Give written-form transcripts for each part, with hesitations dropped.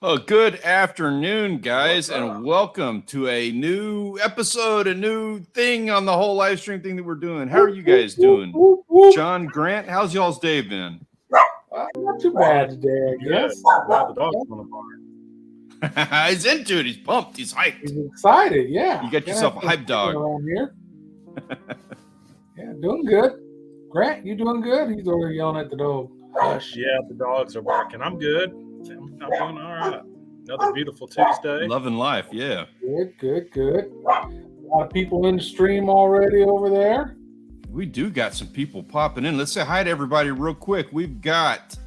Oh, good afternoon, guys, and welcome to a new episode, a new thing on the whole live stream thing that we're doing. How are you guys doing? John Grant, how's y'all's day been? Not too bad today, I guess. The dog's on the bar. He's into it. He's pumped. He's hyped. He's excited, yeah. You got yourself a hype dog around here. Yeah, doing good. Grant, you doing good? He's over yelling at the dog. Hush. Yeah, the dogs are barking. I'm good. I'm doing all right. Another beautiful Tuesday. Loving life, yeah. Good. A lot of people in the stream already over there. We do got some people popping in. Let's say hi to everybody real quick. We've got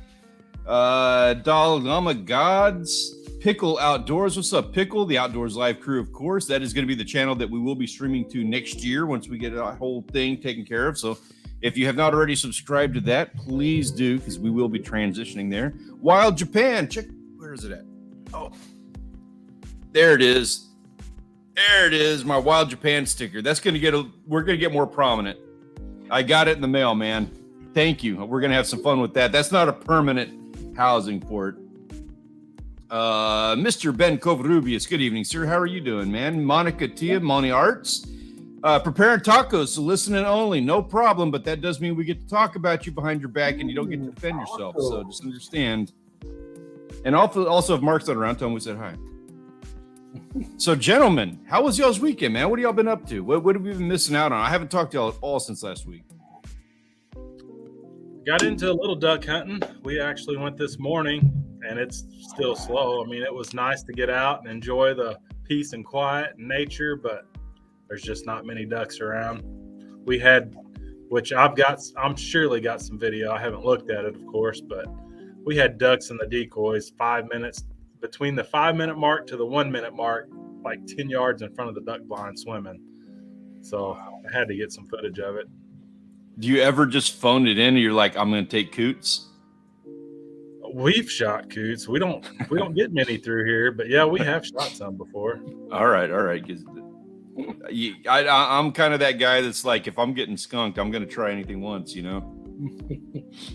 Dalgama Gods, Pickle Outdoors. What's up, Pickle? The Outdoors Live crew, of course. That is going to be the channel that we will be streaming to next year once we get a whole thing taken care of. So if you have not already subscribed to that, please do, because we will be transitioning there. Wild Japan, check, where is it at? Oh, there it is. There it is, my Wild Japan sticker. That's going to we're going to get more prominent. I got it in the mail, man. Thank you. We're going to have some fun with that. That's not a permanent housing for it. Mr. Ben Covarrubias, good evening, sir. How are you doing, man? Monica Tia, Moni Arts. Preparing tacos, so listening only, no problem, but that does mean we get to talk about you behind your back and you don't get to defend yourself, so just understand. And also if Mark's not around, tell him we said hi. So, gentlemen, how was y'all's weekend, man? What have y'all been up to? What have we been missing out on? I haven't talked to y'all at all since last week. Got into a little duck hunting. We actually went this morning, and it's still slow. I mean, it was nice to get out and enjoy the peace and quiet and nature, but there's just not many ducks around. We had, which I'm surely got some video. I haven't looked at it, of course, but we had ducks in the decoys 5 minutes, between the 5 minute mark to the 1 minute mark, like 10 yards in front of the duck blind swimming. So I had to get some footage of it. Do you ever just phone it in and you're like, I'm going to take coots? We've shot coots. We don't get many through here, but yeah, we have shot some before. All right. I'm kind of that guy that's like, if I'm getting skunked, I'm going to try anything once, you know?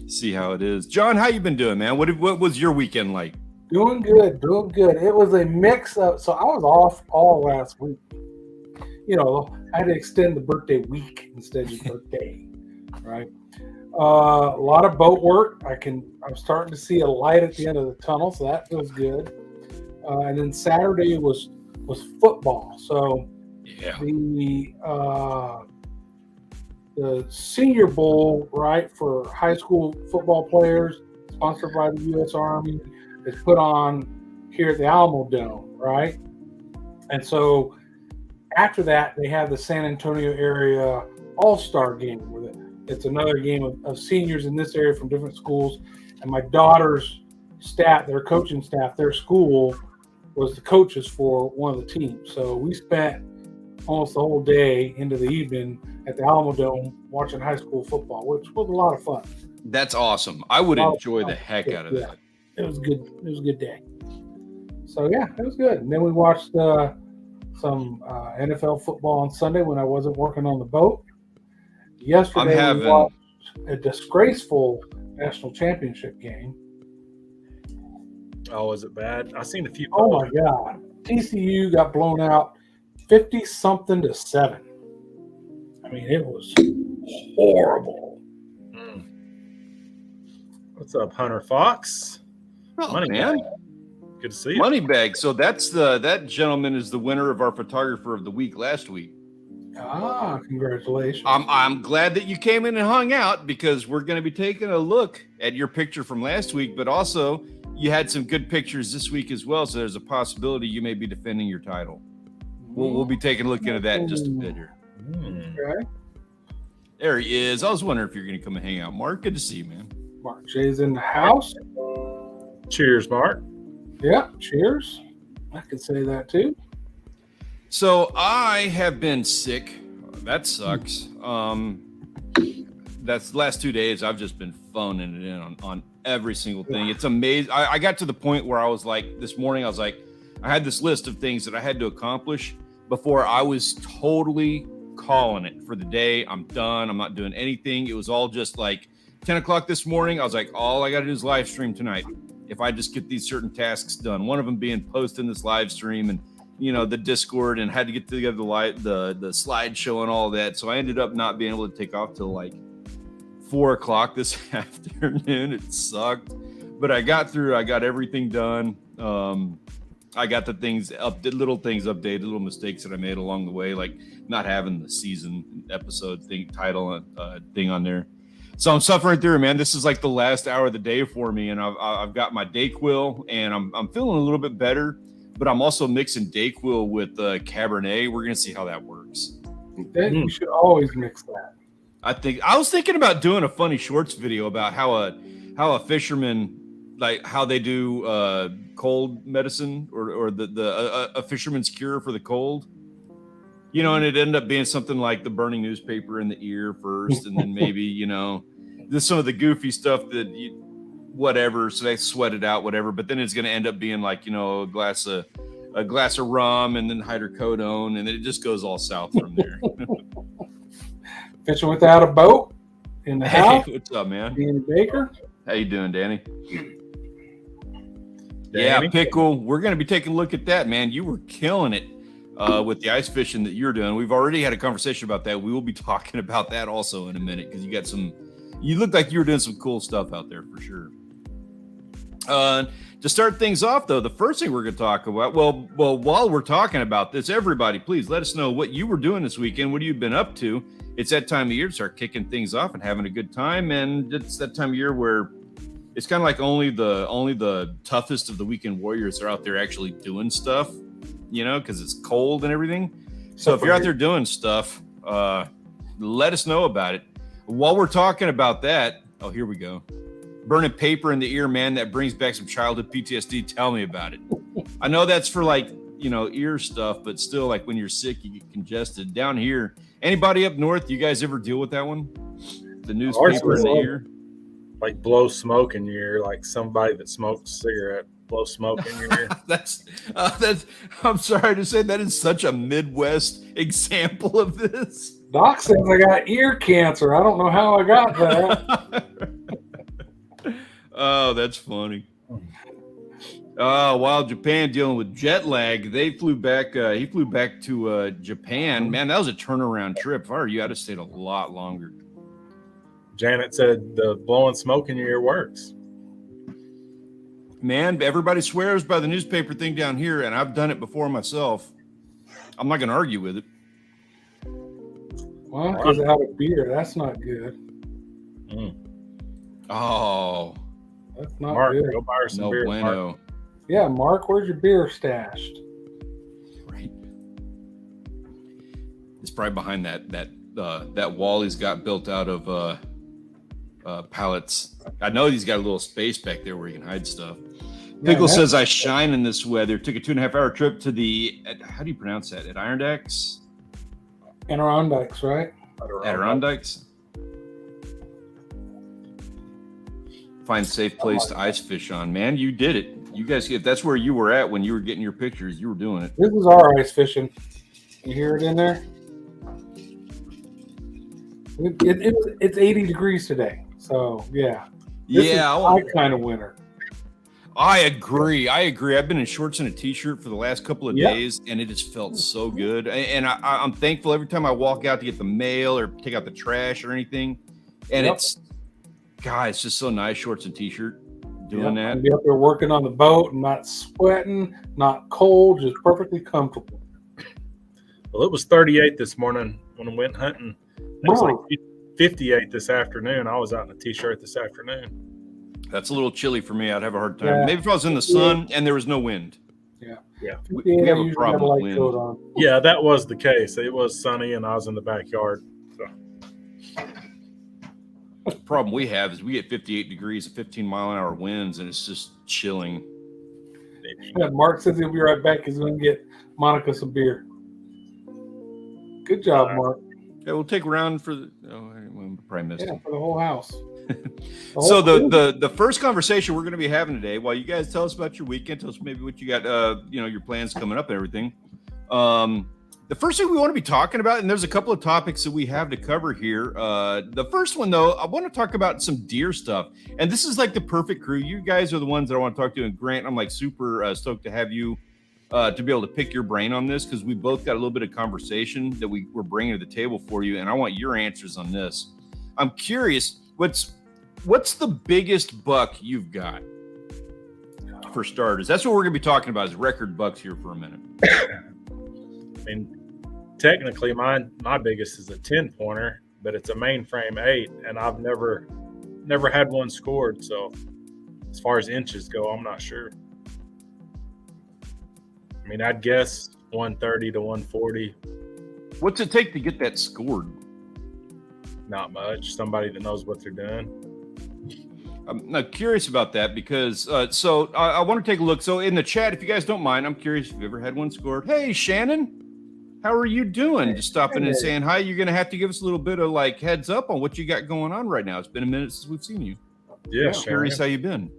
See how it is. John, how you been doing, man? What was your weekend like? Doing good. It was a mix of, so I was off all last week. You know, I had to extend the birthday week instead of birthday, right? A lot of boat work. I'm starting to see a light at the end of the tunnel, so that feels good. And then Saturday was football. So yeah, the Senior Bowl, right, for high school football players, sponsored by the U.S. Army, is put on here at the Alamo Dome, right? And so after that, they have the San Antonio area All-Star game with it. It's another game of seniors in this area from different schools. And my daughter's staff, their coaching staff, their school was the coaches for one of the teams. So we spent almost the whole day into the evening at the Alamo Dome watching high school football, which was a lot of fun. That's awesome. I would enjoy the heck out of that. It was good. It was a good day. So yeah, it was good. And then we watched some NFL football on Sunday when I wasn't working on the boat. Yesterday we watched a disgraceful national championship game. Oh, was it bad? I seen a few. Oh my God. TCU got blown out 50-something to 7. I mean, it was horrible. What's up, Hunter Fox? Oh, man. Good to see you. Moneybag. So that gentleman is the winner of our photographer of the week last week. Ah, congratulations. I'm glad that you came in and hung out, because we're going to be taking a look at your picture from last week, but also you had some good pictures this week as well, so there's a possibility you may be defending your title. We'll be taking a look into that in just a bit here. Okay. There he is. I was wondering if you're going to come and hang out. Mark, good to see you, man. Mark J's in the house. Cheers, Mark. Yeah, cheers. I could say that too. So I have been sick. That sucks. That's the last 2 days. I've just been phoning it in on every single thing. It's amazing. I got to the point where I was like, this morning, I was like, I had this list of things that I had to accomplish before I was totally calling it for the day. I'm done. I'm not doing anything. It was all just like 10 o'clock this morning. I was like, all I got to do is live stream tonight. if I just get these certain tasks done. One of them being posting this live stream and the Discord, and had to get together the slideshow and all that. So I ended up not being able to take off till like 4 o'clock this afternoon. It sucked, but I got through. I got everything done. I got the things little things updated, little mistakes that I made along the way, like not having the season episode title thing on there. So I'm suffering through it, man. This is like the last hour of the day for me, and I've got my Dayquil, and I'm feeling a little bit better, but I'm also mixing Dayquil with Cabernet. We're gonna see how that works. You should always mix that. I was thinking about doing a funny shorts video about how a fisherman, like how they do cold medicine or a fisherman's cure for the cold, and it ended up being something like the burning newspaper in the ear first, and then maybe there's some of the goofy stuff that whatever, so they sweat it out, whatever, but then it's going to end up being like a glass of rum and then hydrocodone, and then it just goes all south from there. Fishing without a boat in the house. Hey, what's up, man? Danny Baker. How you doing, Danny? Danny? Yeah, Pickle. We're going to be taking a look at that, man. You were killing it with the ice fishing that you're doing. We've already had a conversation about that. We will be talking about that also in a minute, because you looked like you were doing some cool stuff out there for sure. To start things off, though, the first thing we're going to talk about, well, while we're talking about this, everybody, please let us know what you were doing this weekend. What have you been up to? It's that time of year to start kicking things off and having a good time. And it's that time of year where it's kind of like only the toughest of the weekend warriors are out there actually doing stuff, because it's cold and everything. So if you're out there doing stuff, let us know about it. While we're talking about that, oh, here we go. Burning paper in the ear, man, that brings back some childhood PTSD. Tell me about it. I know that's for like, ear stuff, but still, like when you're sick, you get congested. Down here, anybody up north, you guys ever deal with that one? The newspaper in the ear? Like blow smoke in your ear, like somebody that smokes a cigarette, blow smoke in your ear. That's I'm sorry to say, that is such a Midwest example of this. Doc says I got ear cancer. I don't know how I got that. Oh, that's funny. While Japan dealing with jet lag, he flew back to Japan. Man, that was a turnaround trip. If I were you, I'd have stayed a lot longer. Janet said the blowing smoke in your ear works. Man, everybody swears by the newspaper thing down here, and I've done it before myself. I'm not going to argue with it. Well, because I had a beer. That's not good. Oh. That's not Mark, good. go buy her some beer. Bueno. Mark. Yeah, Mark, where's your beer stashed? Right. It's probably behind that wall he's got built out of pallets. I know he's got a little space back there where he can hide stuff. Pickle says, I shine in this weather. Took a 2.5-hour trip to how do you pronounce that? At Adirondacks? Adirondacks, right? Adirondacks? Find safe place to ice fish on. Man, you did it. You guys, if that's where you were at when you were getting your pictures, you were doing it. This is our ice fishing. You hear it in there? It's 80 degrees today. So, yeah. This is my kind of winter. I agree. I've been in shorts and a t-shirt for the last couple of days, and it just felt so good. And I'm thankful every time I walk out to get the mail or take out the trash or anything. And it's just so nice, shorts and t-shirt, doing that. And be up there working on the boat and not sweating, not cold, just perfectly comfortable. Well, it was 38 this morning when I went hunting. It was like 58 this afternoon. I was out in a t-shirt this afternoon. That's a little chilly for me. I'd have a hard time. Maybe if I was in the sun and there was no wind. Yeah. We have a problem with wind. Yeah, that was the case. It was sunny and I was in the backyard. So. The problem we have is we get 58 degrees and 15-mile-an-hour winds, and it's just chilling. Yeah, Mark says he'll be right back. He's going to get Monica some beer. Good job, Mark. Yeah, we'll take a round for the. Oh, we probably missed it. For the whole house. So the first conversation we're going to be having today, while you guys tell us about your weekend, tell us maybe what you got, your plans coming up and everything. The first thing we want to be talking about, and there's a couple of topics that we have to cover here. The first one, though, I want to talk about some deer stuff. And this is like the perfect crew. You guys are the ones that I want to talk to. And Grant, I'm like super stoked to have you to be able to pick your brain on this, because we both got a little bit of conversation that we're bringing to the table for you. And I want your answers on this. I'm curious, what's the biggest buck you've got? For starters, that's what we're going to be talking about, is record bucks here for a minute. I mean, technically, my biggest is a 10-pointer, but it's a mainframe 8, and I've never had one scored. So, as far as inches go, I'm not sure. I mean, I'd guess 130 to 140. What's it take to get that scored? Not much. Somebody that knows what they're doing. I'm not curious about that because so I want to take a look. So in the chat, if you guys don't mind, I'm curious if you've ever had one scored. Hey, Shannon. How are you doing? Just stopping and saying hi. You're going to have to give us a little bit of like heads up on what you got going on right now. It's been a minute since we've seen you. Yeah, curious how you've been.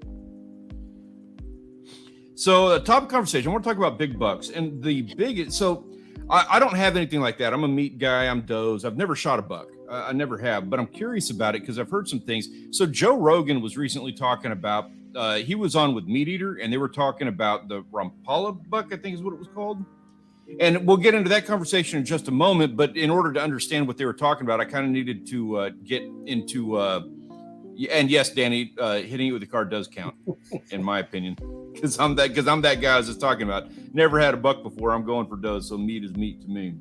So, topic conversation. I want to talk about big bucks and the biggest. So, I don't have anything like that. I'm a meat guy. I'm does. I've never shot a buck. I never have, but I'm curious about it because I've heard some things. So, Joe Rogan was recently talking about. He was on with Meat Eater, and they were talking about the Rampala buck, I think is what it was called. And we'll get into that conversation in just a moment. But in order to understand what they were talking about, I kind of needed to get into. And yes, Danny, hitting it with the car does count, in my opinion, because I'm that guy I was just talking about. Never had a buck before. I'm going for does, so meat is meat to me.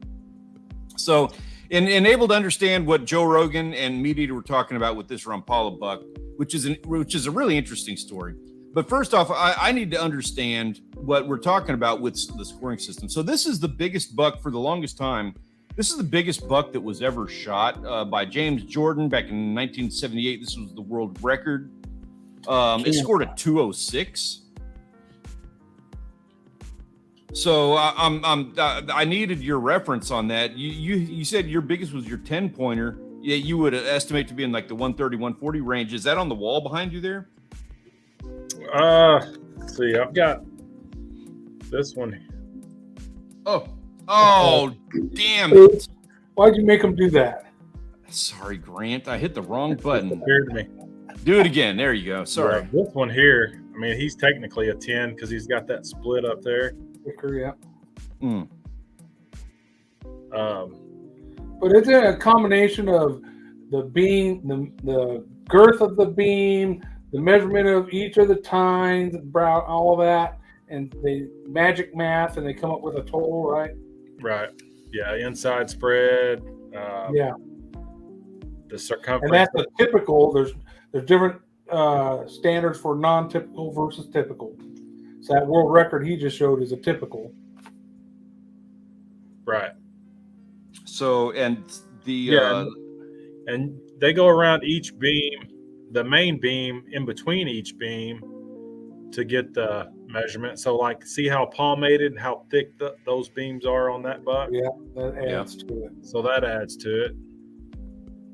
So, and able to understand what Joe Rogan and Meat Eater were talking about with this Rampala buck, which is a really interesting story. But first off, I need to understand what we're talking about with the scoring system. So this is the biggest buck for the longest time. This is the biggest buck that was ever shot by James Jordan back in 1978. This was the world record. It scored a 206. So I needed your reference on that. You said your biggest was your 10-pointer. Yeah, you would estimate to be in like the 130, 140 range. Is that on the wall behind you there? Let's see, I've got this one. Oh, damn it. Why'd you make him do that? Sorry, Grant. I hit the wrong button. Appeared to me. Do it again. There you go. Sorry. This one here, I mean, he's technically a 10 because he's got that split up there. Yeah. But it's a combination of the beam, the girth of the beam, the measurement of each of the tines, brow, all that, and the magic math, and they come up with a total, right? Right. Yeah. Inside spread. Yeah. The circumference. And that's the typical. There's different standards for non-typical versus typical. So that world record he just showed is a typical. Right. So, and the and they go around each beam, the main beam in between each beam to get the measurement. So like, see how palmated, how thick those beams are on that buck? Yeah, that adds to it. So that adds to it.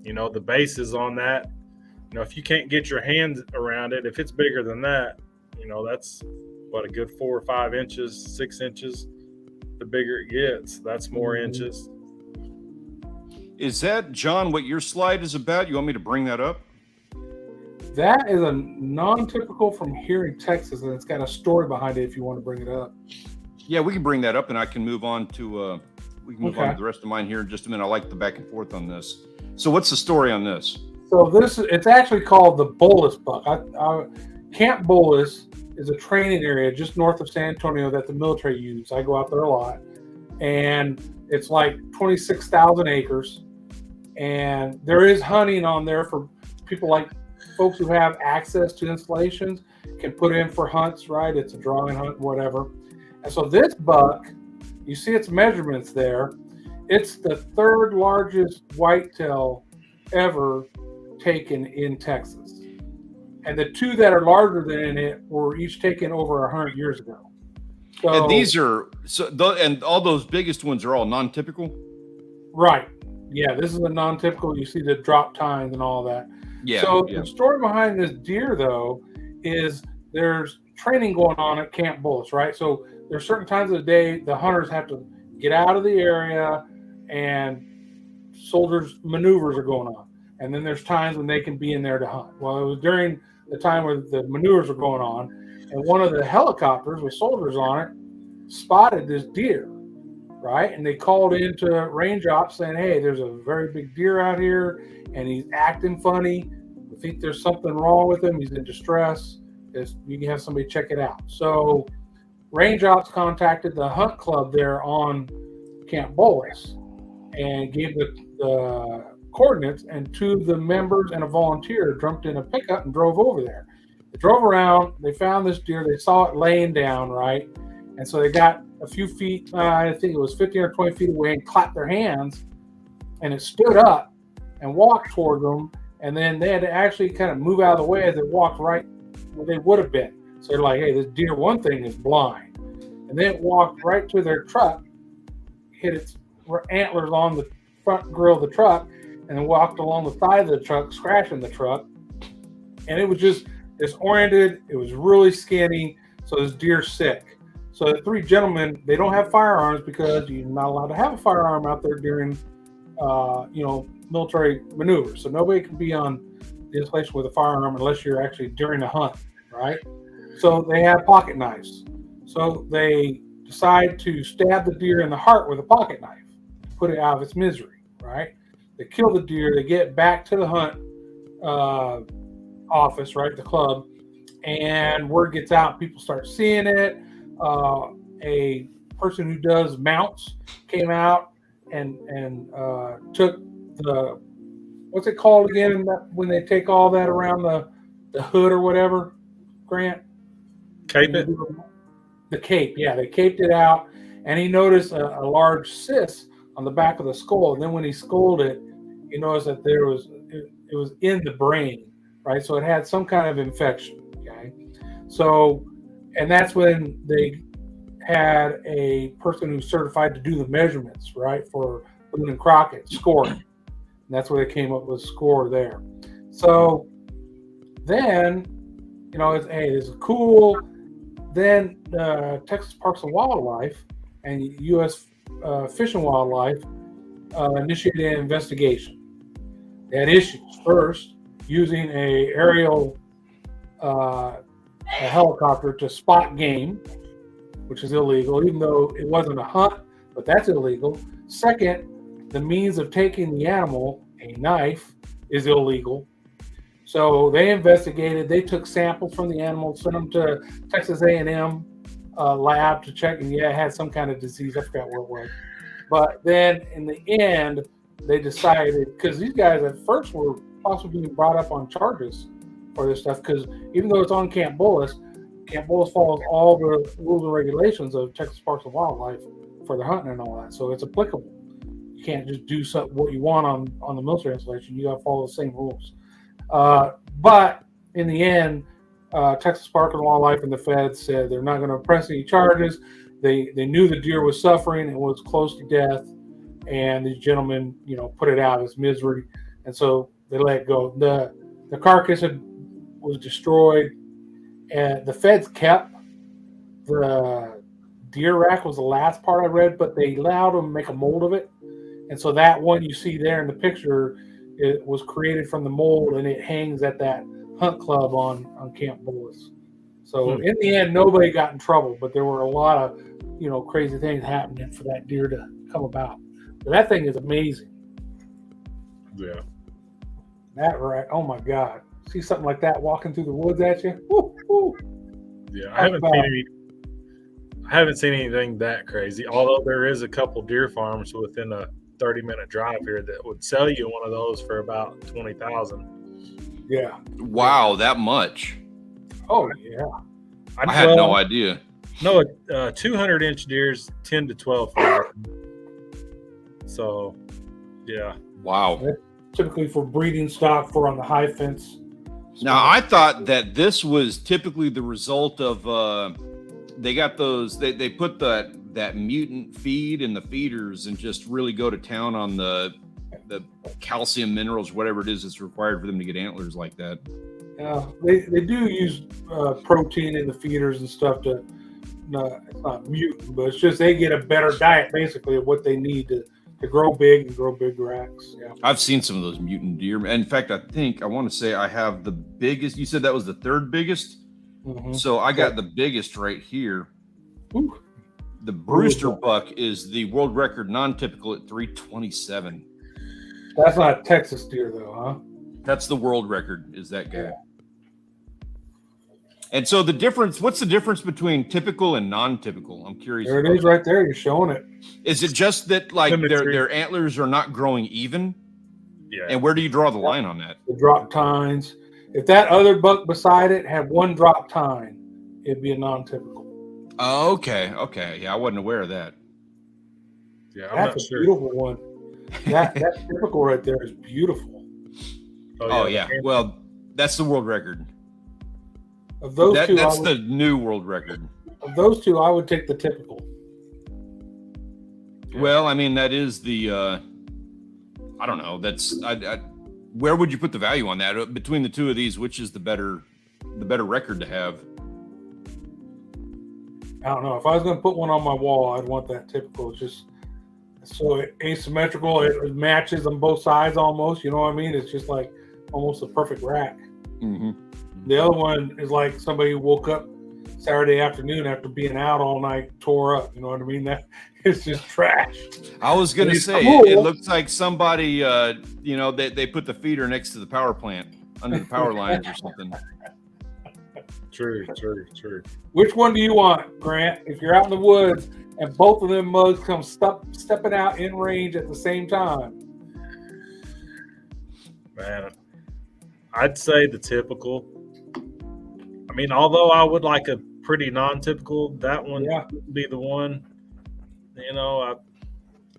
You know, the bases on that, you know, if you can't get your hands around it, if it's bigger than that, you know, that's what, a good 4 or 5 inches, 6 inches. The bigger it gets, that's more inches. Is that, John, what your slide is about? You want me to bring that up? That is a non-typical from here in Texas, and it's got a story behind it if you want to bring it up. Yeah, we can bring that up, and I can move on to on to the rest of mine here in just a minute. I like the back and forth on this. So what's the story on this? So it's actually called the Bolus buck. Camp Bolus is a training area just north of San Antonio that the military uses. I go out there a lot, and it's like 26,000 acres, and there is hunting on there for people like folks who have access to installations can put in for hunts, right? It's a drawing hunt, whatever. And so this buck, you see its measurements there. It's the 3rd largest whitetail ever taken in Texas. And the 2 that are larger than it were each taken over 100 years ago. So, and these are, and all those biggest ones are all non-typical? Right. Yeah, this is a non-typical. You see the drop tines and all that. Yeah. So the story behind this deer, though, is there's training going on at Camp Bolus, right? So there's certain times of the day the hunters have to get out of the area, and soldiers maneuvers are going on. And then there's times when they can be in there to hunt. Well, it was during the time where the maneuvers were going on, and one of the helicopters with soldiers on it spotted this deer, right? And they called into range ops saying, hey, there's a very big deer out here, and he's acting funny. We think there's something wrong with him. He's in distress. You can have somebody check it out. So range ops contacted the hunt club there on Camp Bolus and gave the coordinates, and two of the members and a volunteer jumped in a pickup and drove over there. They drove around, they found this deer, they saw it laying down, right? And so they got a few feet, I think it was 15 or 20 feet away, and clapped their hands, and it stood up and walked toward them, and then they had to actually kind of move out of the way as it walked right where they would have been. So they're like, hey, this deer, one thing, is blind. And then it walked right to their truck, hit its antlers on the front grill of the truck, and then walked along the side of the truck, scratching the truck. And it was just disoriented. It was really skinny. So this deer's sick. So the three gentlemen, they don't have firearms because you're not allowed to have a firearm out there during, military maneuvers. So nobody can be on the installation with a firearm unless you're actually during a hunt, right? So they have pocket knives. So they decide to stab the deer in the heart with a pocket knife, put it out of its misery, right? They kill the deer. They get back to the hunt office, right, the club, and word gets out. People start seeing it. A person who does mounts came out and took the, what's it called again when they take all that around the hood or whatever, Grant? Cape it? The cape, yeah. They caped it out, and he noticed a large cyst on the back of the skull. And then when he skulled it, he noticed that it was in the brain, right? So it had some kind of infection, okay? So, and that's when they had a person who's certified to do the measurements, right, for Boone and Crockett, scoring. And that's where they came up with score there. So then, it's cool. Then Texas Parks and Wildlife and U.S. Fish and Wildlife initiated an investigation. They had issues. First, using a aerial a helicopter to spot game, which is illegal, even though it wasn't a hunt, but that's illegal. Second, the means of taking the animal, a knife, is illegal. So they investigated. They took samples from the animal, sent them to Texas A&M lab to check, and it had some kind of disease. I forgot what it was. But then in the end, they decided, because these guys at first were possibly being brought up on charges for this stuff, because even though it's on Camp Bullis follows all the rules and regulations of Texas Parks and Wildlife for the hunting and all that. So it's applicable. You can't just do what you want on the military installation. You got to follow the same rules. But in the end, Texas Park and Wildlife and the feds said they're not going to press any charges. They knew the deer was suffering and was close to death, and these gentlemen, put it out as misery, and so they let it go. The carcass was destroyed, and the feds kept the deer rack. Was the last part I read, but they allowed them to make a mold of it, and so that one you see there in the picture, it was created from the mold, and it hangs at that hunt club on Camp Bullis. So in the end, nobody got in trouble, but there were a lot of, crazy things happening for that deer to come about. But that thing is amazing. Yeah. That right? Oh my God! See something like that walking through the woods at you? Woo, woo. Yeah, I haven't seen anything that crazy. Although there is a couple deer farms within a 30-minute drive here that would sell you one of those for about $20,000. Yeah. Wow, that much? Oh yeah. I had no idea. No, 200-inch deer's 10 to 12 feet. So, yeah. Wow. That's typically for breeding stock for on the high fence. Now, I thought that this was typically the result of they got those, they put that mutant feed in the feeders and just really go to town on the calcium minerals, whatever it is that's required for them to get antlers like that. They do use protein in the feeders and stuff to no, it's not mutant, but it's just they get a better diet basically of what they need to grow big and grow big racks. Yeah. I've seen some of those mutant deer. In fact, I want to say I have the biggest. You said that was the third biggest. Mm-hmm. So I got the biggest right here. Ooh. The Brewster buck is the world record non-typical at 327. That's not Texas deer though, huh? That's the world record, is that guy. Yeah. And so the difference, what's the difference between typical and non-typical? I'm curious. There it is right there. You're showing it. Is it just that like their antlers are not growing even? Yeah. And where do you draw the line on that? The drop tines. If that other buck beside it had one drop tine, it'd be a non-typical. Oh, okay. Okay. Yeah, I wasn't aware of that. Yeah, that's a beautiful one. That typical right there is beautiful. Oh yeah. Well, that's the world record. Of those two, that's the new world record. Of those two, I would take the typical. Well, I mean, that is the. I don't know. That's where would you put the value on that between the two of these? Which is the better record to have? I don't know. If I was going to put one on my wall, I'd want that typical. It's just so asymmetrical. It matches on both sides almost. You know what I mean? It's just like almost a perfect rack. Mm-hmm. The other one is like somebody who woke up Saturday afternoon after being out all night, tore up. You know what I mean? That it's just trash. I was going to say, cool. it looks like somebody, they put the feeder next to the power plant under the power lines or something. True. Which one do you want, Grant? If you're out in the woods and both of them mugs come stepping out in range at the same time. Man, I'd say the typical. I mean, although I would like a pretty non-typical, that one would be the one. You know,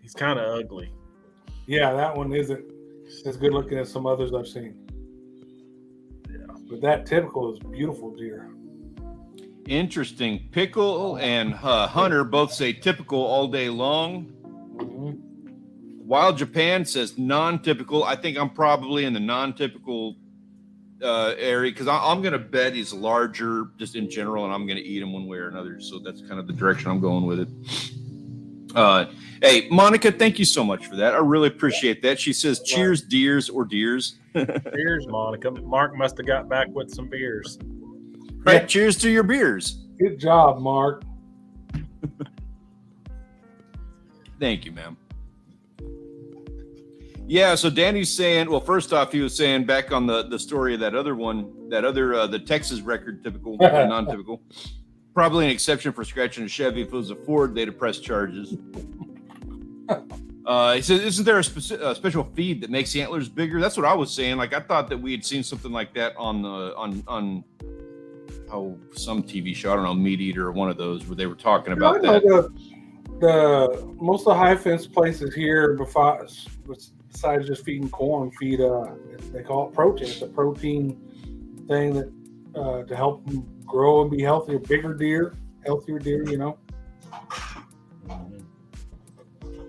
he's kind of ugly. Yeah, that one isn't as good looking as some others I've seen. Yeah, but that typical is beautiful deer. Interesting. Pickle and Hunter both say typical all day long. Mm-hmm. While Japan says non-typical, I think I'm probably in the non-typical area because I'm going to bet he's larger just in general, and I'm going to eat him one way or another. So that's kind of the direction I'm going with it. Hey, Monica, thank you so much for that. I really appreciate that. She says, cheers, deers or deers. Cheers, Monica. Mark must have got back with some beers. Right. Cheers to your beers. Good job, Mark. Thank you, ma'am. Yeah, so Danny's saying, well, first off, he was saying back on the story of that other one, the Texas record, typical, non-typical, probably an exception for scratching a Chevy. If it was a Ford, they'd have pressed charges. He says, isn't there a special feed that makes the antlers bigger? That's what I was saying. Like, I thought that we had seen something like that on some TV show. I don't know, Meat Eater or one of those where they were talking about that. The most of the high fence places here, besides just feeding corn, feed they call it protein. It's a protein thing that to help them grow and be healthier, bigger deer, healthier deer. You know.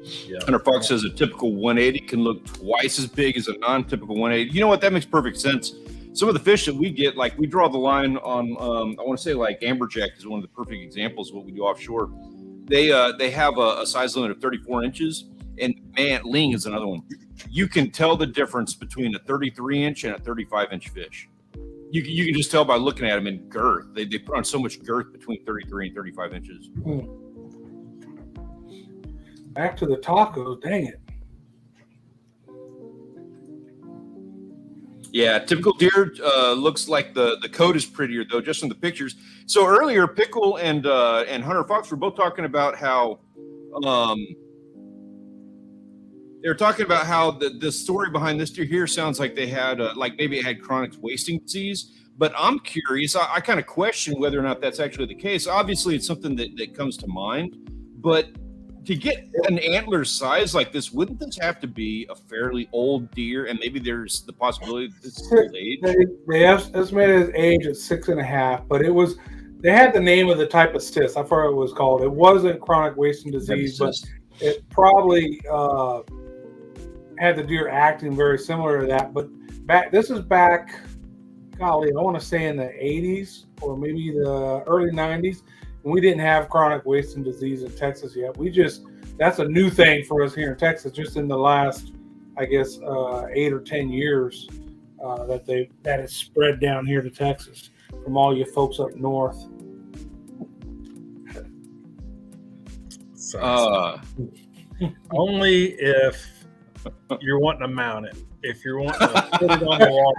Yeah. Hunter Fox says a typical 180 can look twice as big as a non-typical 180. You know what? That makes perfect sense. Some of the fish that we get, like we draw the line on, I want to say like amberjack is one of the perfect examples of what we do offshore. They have a size limit of 34 inches, and man, ling is another one. You can tell the difference between a 33-inch and a 35-inch fish. You can just tell by looking at them in girth. They put on so much girth between 33 and 35 inches. Back to the tacos, dang it. Yeah, typical deer looks like the coat is prettier though, just in the pictures. So earlier, Pickle and Hunter Fox were both talking about how they were talking about how the story behind this deer here sounds like they had like maybe it had chronic wasting disease. But I'm curious. I kind of question whether or not that's actually the case. Obviously, it's something that comes to mind, but to get an antler size like this, wouldn't this have to be a fairly old deer? And maybe there's the possibility that it's old age. They estimated his age at 6.5, but they had the name of the type of cyst. I forgot what it was called. It wasn't chronic wasting disease, but it probably had the deer acting very similar to that. But this is back, golly, I want to say in the 80s or maybe the early 90s. we didn't have chronic wasting disease in Texas yet. That's a new thing for us here in Texas, just in the last, I guess, 8 or 10 years that has spread down here to Texas from all you folks up north. Only if you're wanting to mount it. If you're wanting to put it on the wall.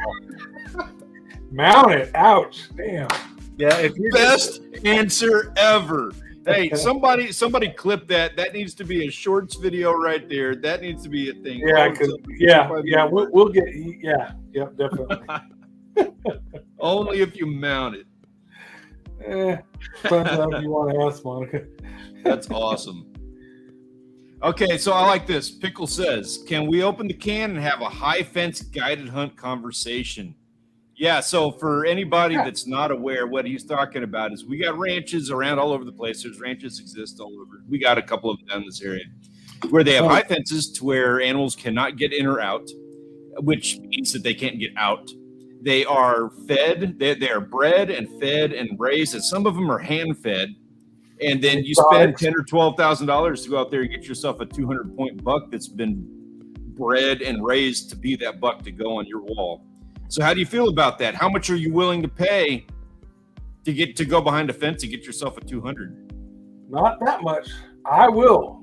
Mount it. Ouch. Damn. Yeah. If you're Best answer ever. Hey, somebody clip that. That needs to be a shorts video right there. That needs to be a thing. We'll get, definitely. Only if you mount it. Depends on if you want to ask, Monica. That's awesome. Okay, so I like this. Pickle says, can we open the can and have a high fence guided hunt conversation? Yeah, so for anybody that's not aware, what he's talking about is we got ranches around all over the place. There's ranches exist all over. We got a couple of them in this area where they have high fences to where animals cannot get in or out, which means that they can't get out. They are fed. They are bred and fed and raised, and some of them are hand fed. And then you spend $10,000 or $12,000 to go out there and get yourself a 200-point buck that's been bred and raised to be that buck to go on your wall. So how do you feel about that? How much are you willing to pay to go behind a fence and get yourself a 200? Not that much. I will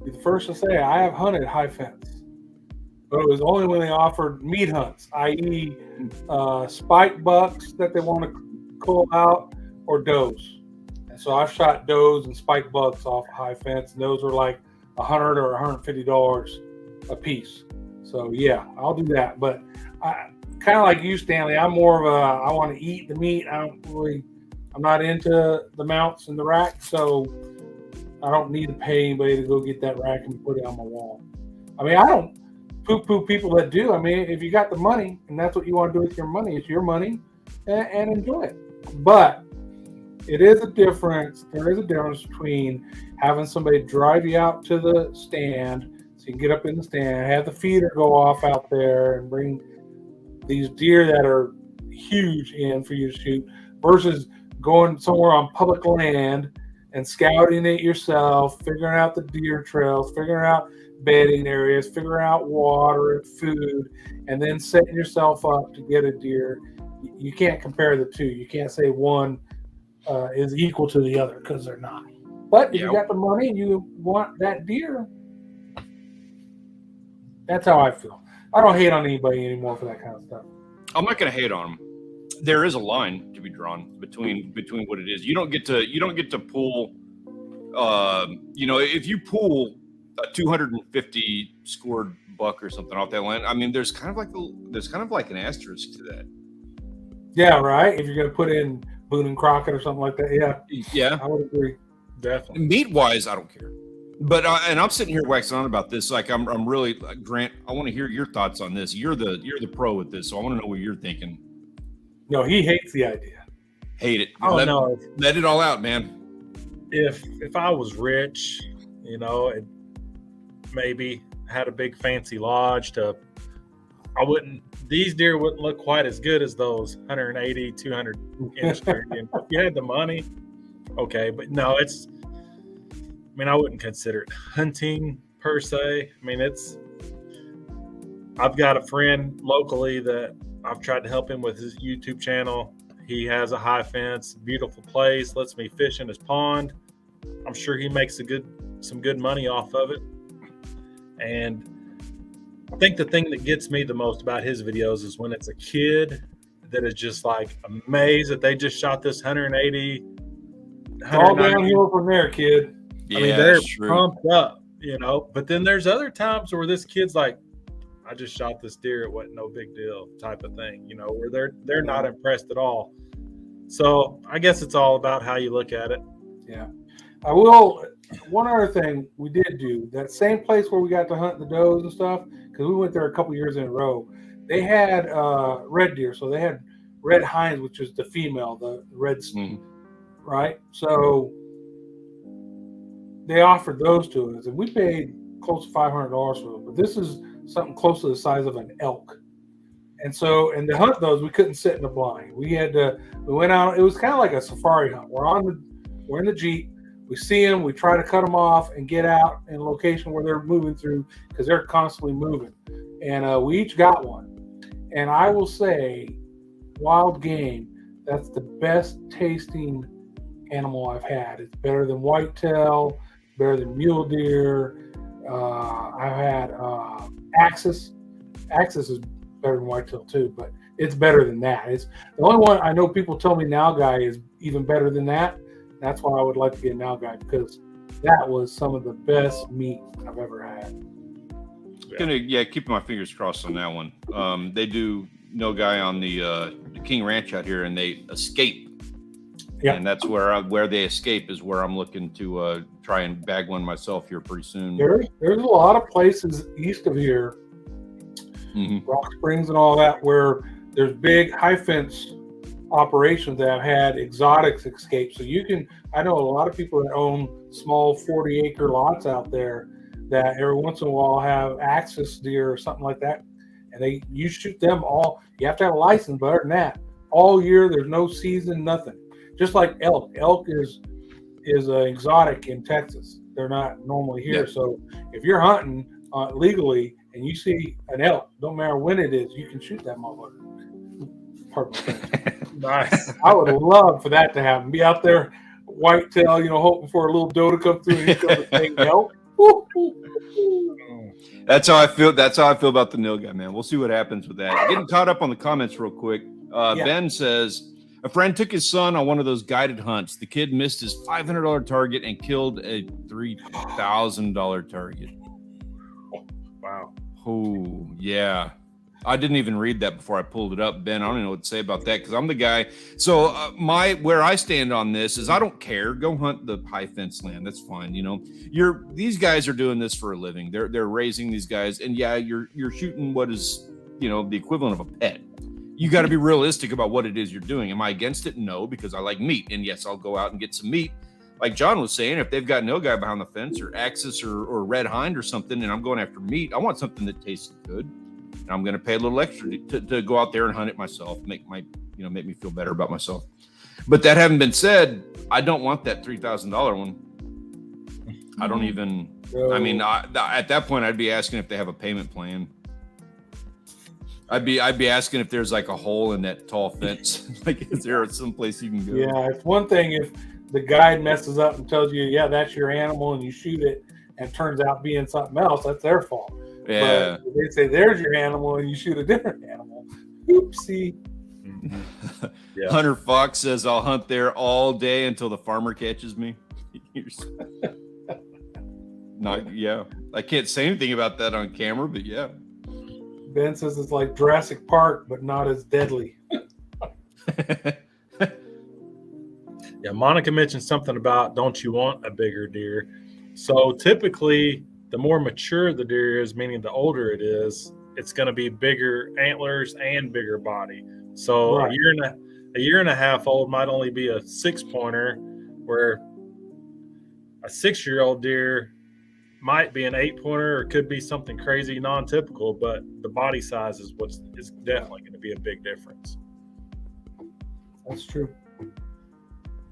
be the first to say I have hunted high fence, but it was only when they offered meat hunts, i.e. Spike bucks that they want to call out or does. So I've shot does and spike bucks off a high fence, and those are like $100 or $150 a piece. So yeah, I'll do that. But I kind of like you, Stanley. I'm more of I want to eat the meat. I'm not into the mounts and the rack, so I don't need to pay anybody to go get that rack and put it on my wall. I mean, I don't poo-poo people that do. I mean, if you got the money and that's what you want to do with your money, it's your money, and enjoy it. But there is a difference between having somebody drive you out to the stand so you can get up in the stand, have the feeder go off out there and bring these deer that are huge in for you to shoot versus going somewhere on public land and scouting it yourself, figuring out the deer trails, figuring out bedding areas, figuring out water and food, and then setting yourself up to get a deer. You can't compare the two. You can't say one is equal to the other because they're not. But if you got the money and you want that deer, that's how I feel. I don't hate on anybody anymore for that kind of stuff. I'm not going to hate on them. There is a line to be drawn between what it is. You don't get to pull. If you pull a 250 scored buck or something off that land, I mean, there's kind of like an asterisk to that. Yeah, right. If you're going to put in Boone and Crockett or something like that, yeah, I would agree. Definitely. Meat wise, I don't care. But and I'm sitting here waxing on about this. Like I'm really Grant. I want to hear your thoughts on this. You're the pro with this, so I want to know what you're thinking. No, he hates the idea. Hate it. No. Let it all out, man. If I was rich, and maybe had a big fancy lodge these deer wouldn't look quite as good as those 180, 200 inch deer. If you had the money, okay, but no, I wouldn't consider it hunting per se. I mean, I've got a friend locally that I've tried to help him with his YouTube channel. He has a high fence, beautiful place, lets me fish in his pond. I'm sure he makes some good money off of it. And I think the thing that gets me the most about his videos is when it's a kid that is just like amazed that they just shot this 180. All downhill from there, kid. Yeah, I mean, they're pumped up, But then there's other times where this kid's like, I just shot this deer. It wasn't no big deal type of thing, where they're not impressed at all. So I guess it's all about how you look at it. Yeah. I will. One other thing we did do, that same place where we got to hunt the does and stuff, because we went there a couple years in a row, they had red deer. So they had red hinds, which is the female, the red, right? So they offered those to us, and we paid close to $500 for them. But this is something close to the size of an elk. And so, and to hunt those, we couldn't sit in the blind. We went out, it was kind of like a safari hunt. We're on We're in the Jeep. We see them. We try to cut them off and get out in a location where they're moving through because they're constantly moving. And we each got one. And I will say, wild game, that's the best tasting animal I've had. It's better than whitetail, better than mule deer. I've had axis. Axis is better than whitetail too, but it's better than that. It's the only one I know people tell me nalgai is even better than that. That's why I would like to get nalgai, because that was some of the best meat I've ever had. Keeping my fingers crossed on that one. They do nalgai on the King Ranch out here, and they escape. Yeah, and that's where they escape is where I'm looking to try and bag one myself here pretty soon. There's a lot of places east of here, Rock Springs and all that, where there's big high fence operations that have had exotics escape. So I know a lot of people that own small 40-acre lots out there that every once in a while have axis deer or something like that, and you shoot them all. You have to have a license, but other than that, all year there's no season, nothing. Just like elk. Elk is exotic in Texas. They're not normally here. Yeah. So if you're hunting legally and you see an elk, don't matter when it is, you can shoot that motherfucker. Nice. I would love for that to happen. Be out there, whitetail, hoping for a little doe to come through and you come and bang elk. That's how I feel. That's how I feel about the nilgai, man. We'll see what happens with that. Getting caught up on the comments real quick. Ben says, a friend took his son on one of those guided hunts. The kid missed his $500 target and killed a $3,000 target. Wow. Oh, yeah. I didn't even read that before I pulled it up, Ben. I don't even know what to say about that because I'm the guy. So where I stand on this is I don't care. Go hunt the high fence land. That's fine. These guys are doing this for a living. They're raising these guys, and yeah, you're shooting what is the equivalent of a pet. You got to be realistic about what it is you're doing. Am I against it? No, because I like meat, and yes, I'll go out and get some meat. Like John was saying, if they've got nilgai behind the fence or axis or red hind or something, and I'm going after meat, I want something that tastes good. And I'm going to pay a little extra to go out there and hunt it myself, make me feel better about myself. But that having been said, I don't want that $3,000 one. I don't even. I mean, at that point, I'd be asking if they have a payment plan. I'd be asking if there's like a hole in that tall fence. Like, is there some place you can go? Yeah, it's one thing if the guide messes up and tells you, yeah, that's your animal, and you shoot it, and it turns out being something else. That's their fault. Yeah. But they say there's your animal, and you shoot a different animal. Oopsie. Yeah. Hunter Fox says, I'll hunt there all day until the farmer catches me. Yeah. I can't say anything about that on camera, but yeah. Ben says it's like Jurassic Park, but not as deadly. Yeah, Monica mentioned something about don't you want a bigger deer? So typically, the more mature the deer is, meaning the older it is, it's going to be bigger antlers and bigger body. So right. a year and a half old might only be a 6-pointer, where a 6-year-old deer might be an 8-pointer or could be something crazy non-typical, but the body size is is definitely going to be a big difference. That's true.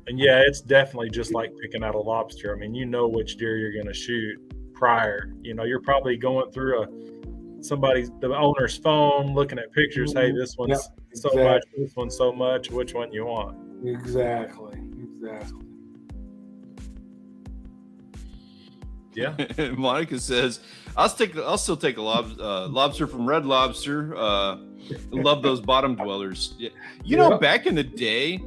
And yeah, it's definitely just like picking out a lobster. I mean, which deer you're going to shoot prior. You're probably going through the owner's phone, looking at pictures. Hey, this one's so much, this one's so much. Which one you want? Exactly. Yeah. Monica says, I'll still take a lobster from Red Lobster. Love those bottom dwellers. Back in the day,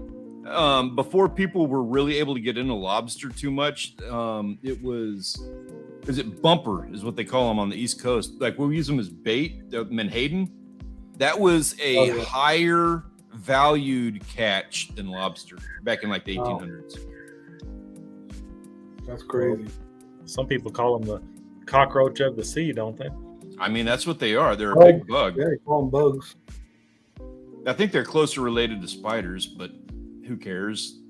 before people were really able to get into lobster too much, is it bumper is what they call them on the East Coast. Like we'll use them as bait, menhaden. That was a higher valued catch than lobster back in like the 1800s. That's crazy. Some people call them the cockroach of the sea, don't they? I mean, that's what they are. They're a big bug. Yeah, they call them bugs. I think they're closer related to spiders, but who cares?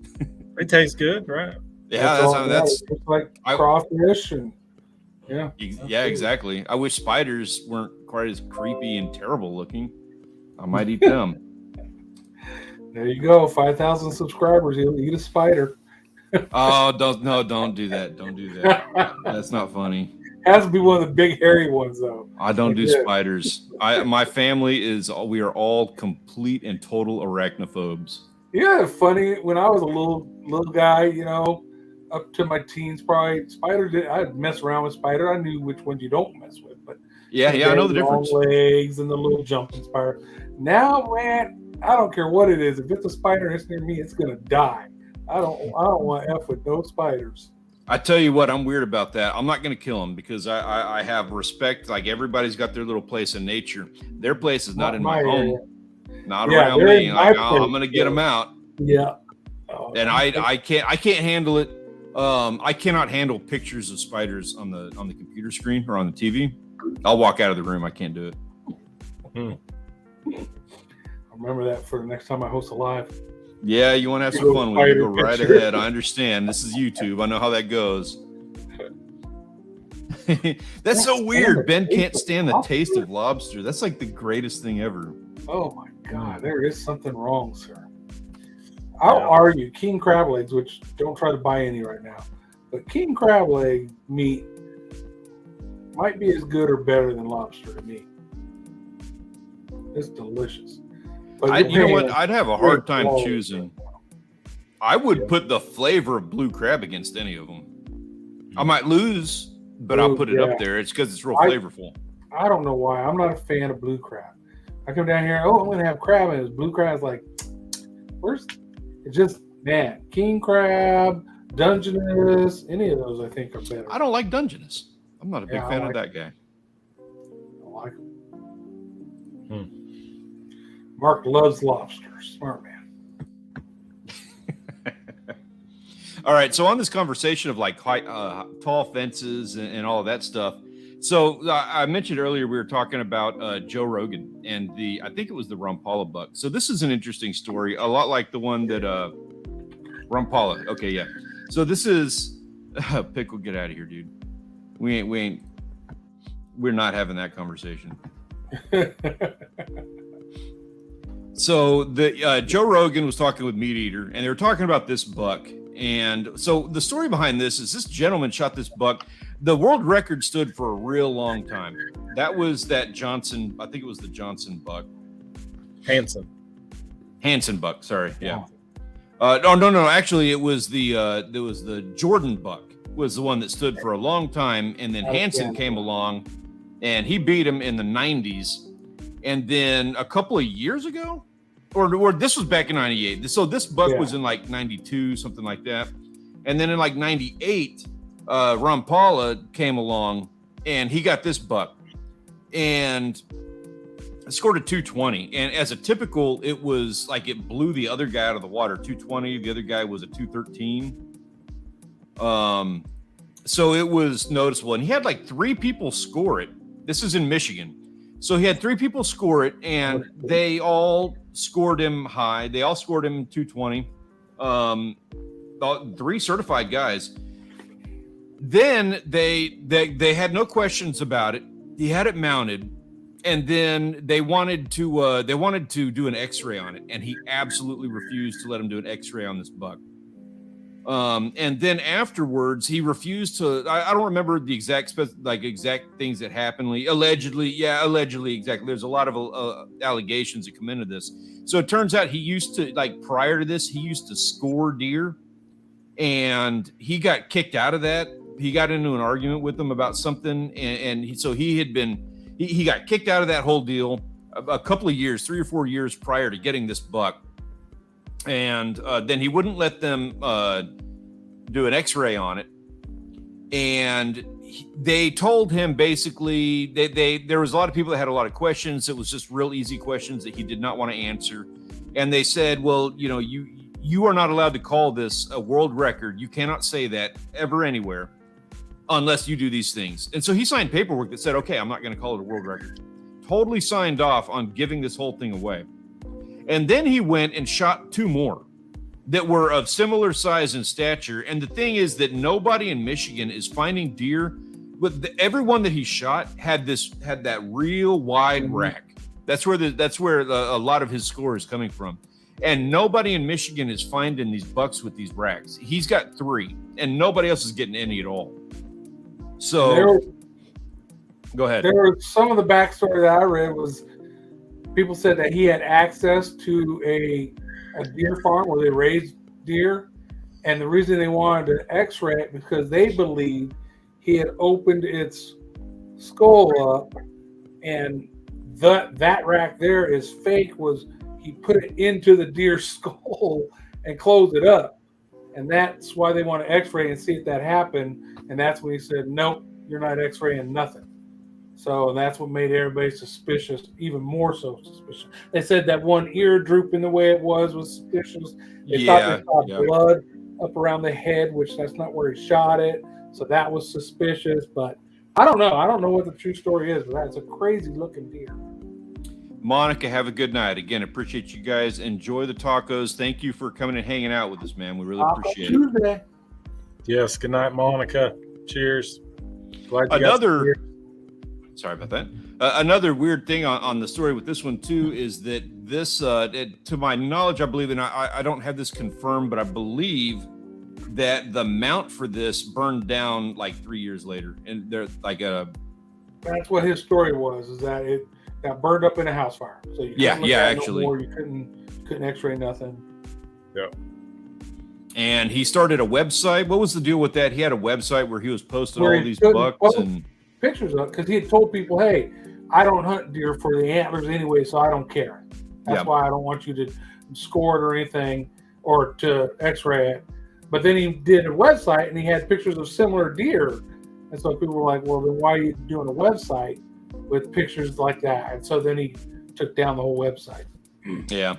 They taste good, right? Yeah, that's like crawfish and yeah, exactly. I wish spiders weren't quite as creepy and terrible looking. I might eat them. There you go. 5,000 subscribers. You'll eat a spider. Oh, don't do that. Don't do that. That's not funny. Has to be one of the big hairy ones though. I don't do Yeah. spiders. My family we are all complete and total arachnophobes. Yeah, funny. When I was a little guy, up to my teens, probably I'd mess around with spider. I knew which ones you don't mess with, but Yeah, I know the difference. Long legs and the little jumping spider. Now, man, I don't care what it is. If it's a spider and it's near me, it's gonna die. I don't want to f with those spiders. I tell you what, I'm weird about that. I'm not going to kill them because I have respect. Like everybody's got their little place in nature. Their place is not in my home, not around me. Like, I'm going to get them out. Yeah. And I can't handle it. I cannot handle pictures of spiders on the computer screen or on the TV. I'll walk out of the room. I can't do it. I'll remember that for the next time I host a live. Yeah, you want to have some fun with it, go right ahead. I understand. This is YouTube. I know how that goes. That's so weird. Ben can't stand the taste of lobster. That's like the greatest thing ever. Oh my God, there is something wrong, sir. I'll argue king crab legs, which don't try to buy any right now, but king crab leg meat might be as good or better than lobster to me. It's delicious. But you know what? I'd have a hard time choosing. I would put the flavor of blue crab against any of them. I might lose, but I'll put it up there. It's because it's real flavorful. I don't know why. I'm not a fan of blue crab. I come down here, I'm going to have crab, and blue crab is like, it's just, man, king crab, Dungeness, any of those I think are better. I don't like Dungeness. I'm not a big fan of that guy. I don't like them. Mark loves lobster. Smart man. All right. So on this conversation of like tall fences and all of that stuff. So I mentioned earlier we were talking about Joe Rogan and I think it was the Rumpala buck. So this is an interesting story, a lot like the one that Rumpala. Okay, yeah. So this is Pickle. Get out of here, dude. We're not having that conversation. So the Joe Rogan was talking with Meat Eater, and they were talking about this buck. And so the story behind this is this gentleman shot this buck. The world record stood for a real long time. That was that Johnson. I think it was the Johnson buck. Hanson buck. Sorry. Yeah. No. Actually, it was the Jordan buck was the one that stood for a long time, and then Hanson came along, and he beat him in the 90s. And then a couple of years ago, or this was back in 98. So this buck was in like 92, something like that. And then in like 98, Rumpala came along and he got this buck and scored a 220. And as a typical, it was like it blew the other guy out of the water. 220. The other guy was a 213. So it was noticeable. And he had like 3 people score it. This is in Michigan. So he had 3 people score it, and they all scored him high. They all scored him 220. 3 certified guys. Then they had no questions about it. He had it mounted, and then they wanted to do an X-ray on it, and he absolutely refused to let them do an X-ray on this buck. And then afterwards, he refused to. I don't remember the exact things that happened. Allegedly, exactly. There's a lot of allegations that come into this. So it turns out he used to, like prior to this, he used to score deer, and he got kicked out of that. He got into an argument with them about something, and he got kicked out of that whole deal a couple of years, 3 or 4 years prior to getting this buck. And then he wouldn't let them do an X-ray on it. And they told him basically there was a lot of people that had a lot of questions. It was just real easy questions that he did not want to answer. And they said, well, you are not allowed to call this a world record. You cannot say that ever anywhere unless you do these things. And so he signed paperwork that said, okay, I'm not going to call it a world record. Totally signed off on giving this whole thing away. And then he went and shot 2 more that were of similar size and stature. And the thing is that nobody in Michigan is finding deer, but everyone that he shot had that real wide rack. That's where a lot of his score is coming from. And nobody in Michigan is finding these bucks with these racks. He's got 3, and nobody else is getting any at all. So go ahead. There was some of the backstory that I read was people said that he had access to a deer farm where they raised deer, and the reason they wanted to X-ray it because they believed he had opened its skull up, and that rack there is fake. Was he put it into the deer's skull and closed it up, and that's why they want to X-ray and see if that happened. And that's when he said, "Nope, you're not X-raying nothing." So that's what made everybody suspicious, even more so suspicious. They said that one ear drooping the way it was suspicious. They thought they saw blood up around the head, which that's not where he shot it. So that was suspicious. But I don't know. I don't know what the true story is, but that's a crazy looking deer. Monica, have a good night. Again, appreciate you guys. Enjoy the tacos. Thank you for coming and hanging out with us, man. We really appreciate it. Yes. Good night, Monica. Cheers. Glad you Sorry about that. Another weird thing on the story with this one too is that this, to my knowledge, I believe, and I don't have this confirmed, but I believe that the mount for this burned down like 3 years later, and they're like That's what his story was. Is that it got burned up in a house fire? So you actually, no more, you couldn't X-ray nothing. Yeah. And he started a website. What was the deal with that? He had a website where he was posting all these bucks and pictures of, because he had told people, "Hey, I don't hunt deer for the antlers anyway, so I don't care. That's why I don't want you to score it or anything or to X-ray it." But then he did a website and he had pictures of similar deer, and so people were like, "Well, then why are you doing a website with pictures like that?" And so then he took down the whole website. Yeah,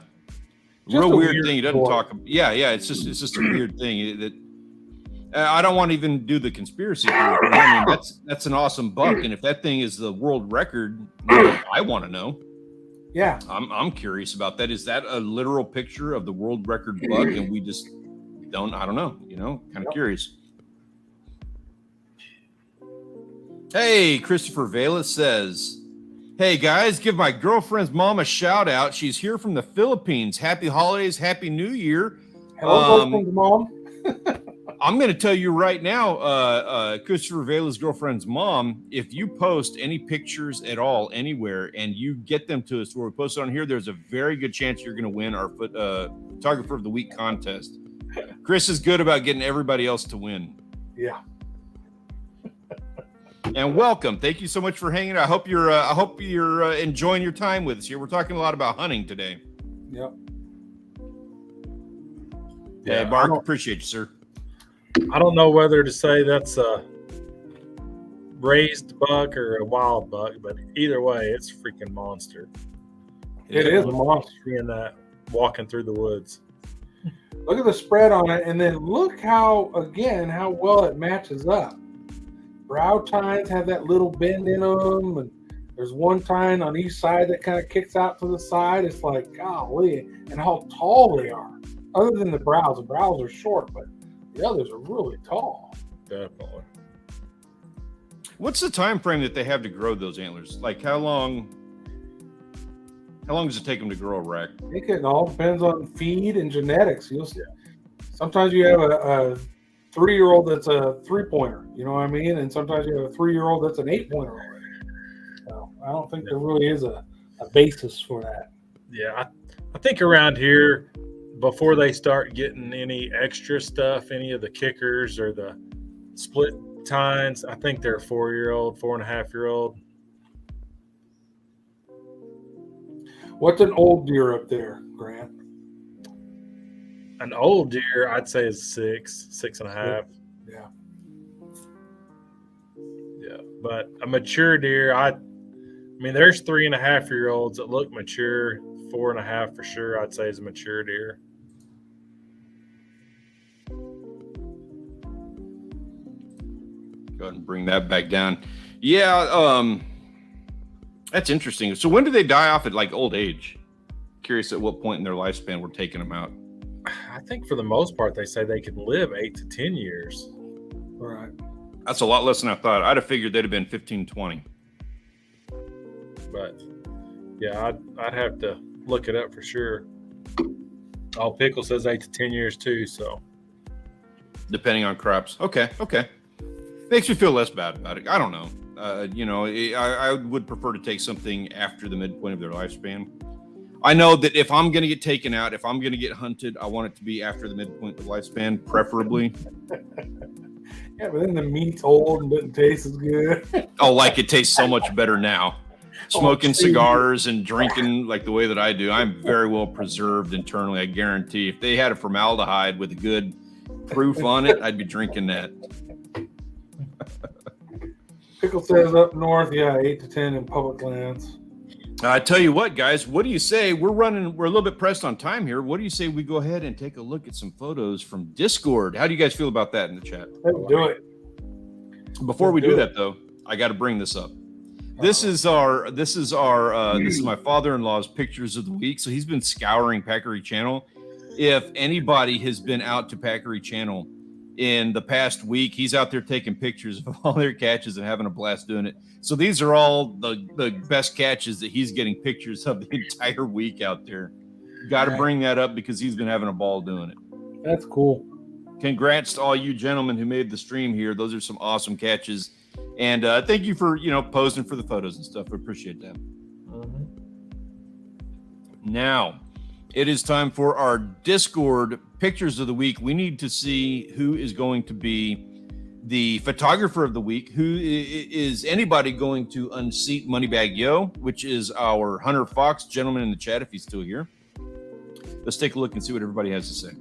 Just real a weird weird thing. He doesn't story. talk. Yeah, it's just a weird thing that. I don't want to even do the conspiracy theory. I mean, that's an awesome buck, and if that thing is the world record, I want to know. Yeah, I'm curious about that. Is that a literal picture of the world record buck, and we just don't? I don't know. Kind of curious. Hey, Christopher Vela says, "Hey guys, give my girlfriend's mom a shout out. She's here from the Philippines. Happy holidays, happy New Year." hello, mom. I'm going to tell you right now, Christopher Vela's girlfriend's mom, if you post any pictures at all anywhere and you get them to us where we post it on here, there's a very good chance you're going to win our Photographer of the Week contest. Chris is good about getting everybody else to win. Yeah. And welcome. Thank you so much for hanging out. I hope you're enjoying your time with us here. We're talking a lot about hunting today. Yep. Yeah, Mark, appreciate you, sir. I don't know whether to say that's a raised buck or a wild buck, but either way, it's a freaking monster. It is a monster. Seeing that walking through the woods. Look at the spread on it, and then look how well it matches up. Brow tines have that little bend in them, and there's one tine on each side that kind of kicks out to the side. It's like, golly, and how tall they are. Other than the brows are short, but the others are really tall. Definitely. What's the time frame that they have to grow those antlers? Like how long does it take them to grow a rack? It all depends on feed and genetics. Sometimes you have a 3-year-old that's a 3-pointer, you know what I mean? And sometimes you have a 3-year-old that's an 8-pointer already. So I don't think there really is a basis for that. Yeah, I think around here, before they start getting any extra stuff, any of the kickers or the split tines, I think they're a 4-year-old, 4.5-year-old. What's an old deer up there, Grant? An old deer, I'd say, is 6.5. Yeah. Yeah, but a mature deer, I mean, there's 3.5-year-olds that look mature. 4.5 for sure, I'd say, is a mature deer. Go ahead and bring that back down. Yeah, that's interesting. So when do they die off at like old age? Curious at what point in their lifespan we're taking them out. I think for the most part, they say they can live 8 to 10 years. Right. That's a lot less than I thought. I'd have figured they'd have been 15, 20. But yeah, I'd have to look it up for sure. Oh, Pickle says 8 to 10 years too. So depending on crops. Okay. Makes me feel less bad about it. I don't know. I would prefer to take something after the midpoint of their lifespan. I know that if I'm going to get taken out, if I'm going to get hunted, I want it to be after the midpoint of the lifespan, preferably. Yeah, but then the meat's old and doesn't taste as good. Oh, like it tastes so much better now. Smoking geez. cigars and drinking like the way that I do, I'm very well preserved internally. I guarantee. If they had a formaldehyde with a good proof on it, I'd be drinking that. Pickle says up north, 8 to 10 in public lands. I tell you what, guys, what do you say? We're a little bit pressed on time here. What do you say we go ahead and take a look at some photos from Discord? How do you guys feel about that in the chat? Let's do it. Before we do that, though, I got to bring this up. This is my father-in-law's pictures of the week. So he's been scouring Packery Channel. If anybody has been out to Packery Channel in the past week, he's out there taking pictures of all their catches and having a blast doing it. So these are all the best catches that he's getting pictures of the entire week out there. Got to bring that up because he's been having a ball doing it. That's cool. Congrats to all you gentlemen who made the stream here. Those are some awesome catches. And thank you for, posing for the photos and stuff. I appreciate that. Mm-hmm. Now, it is time for our Discord pictures of the week. We need to see who is going to be the photographer of the week. Who is anybody going to unseat Moneybag Yo, which is our Hunter Fox gentleman in the chat, if he's still here. Let's take a look and see what everybody has to say.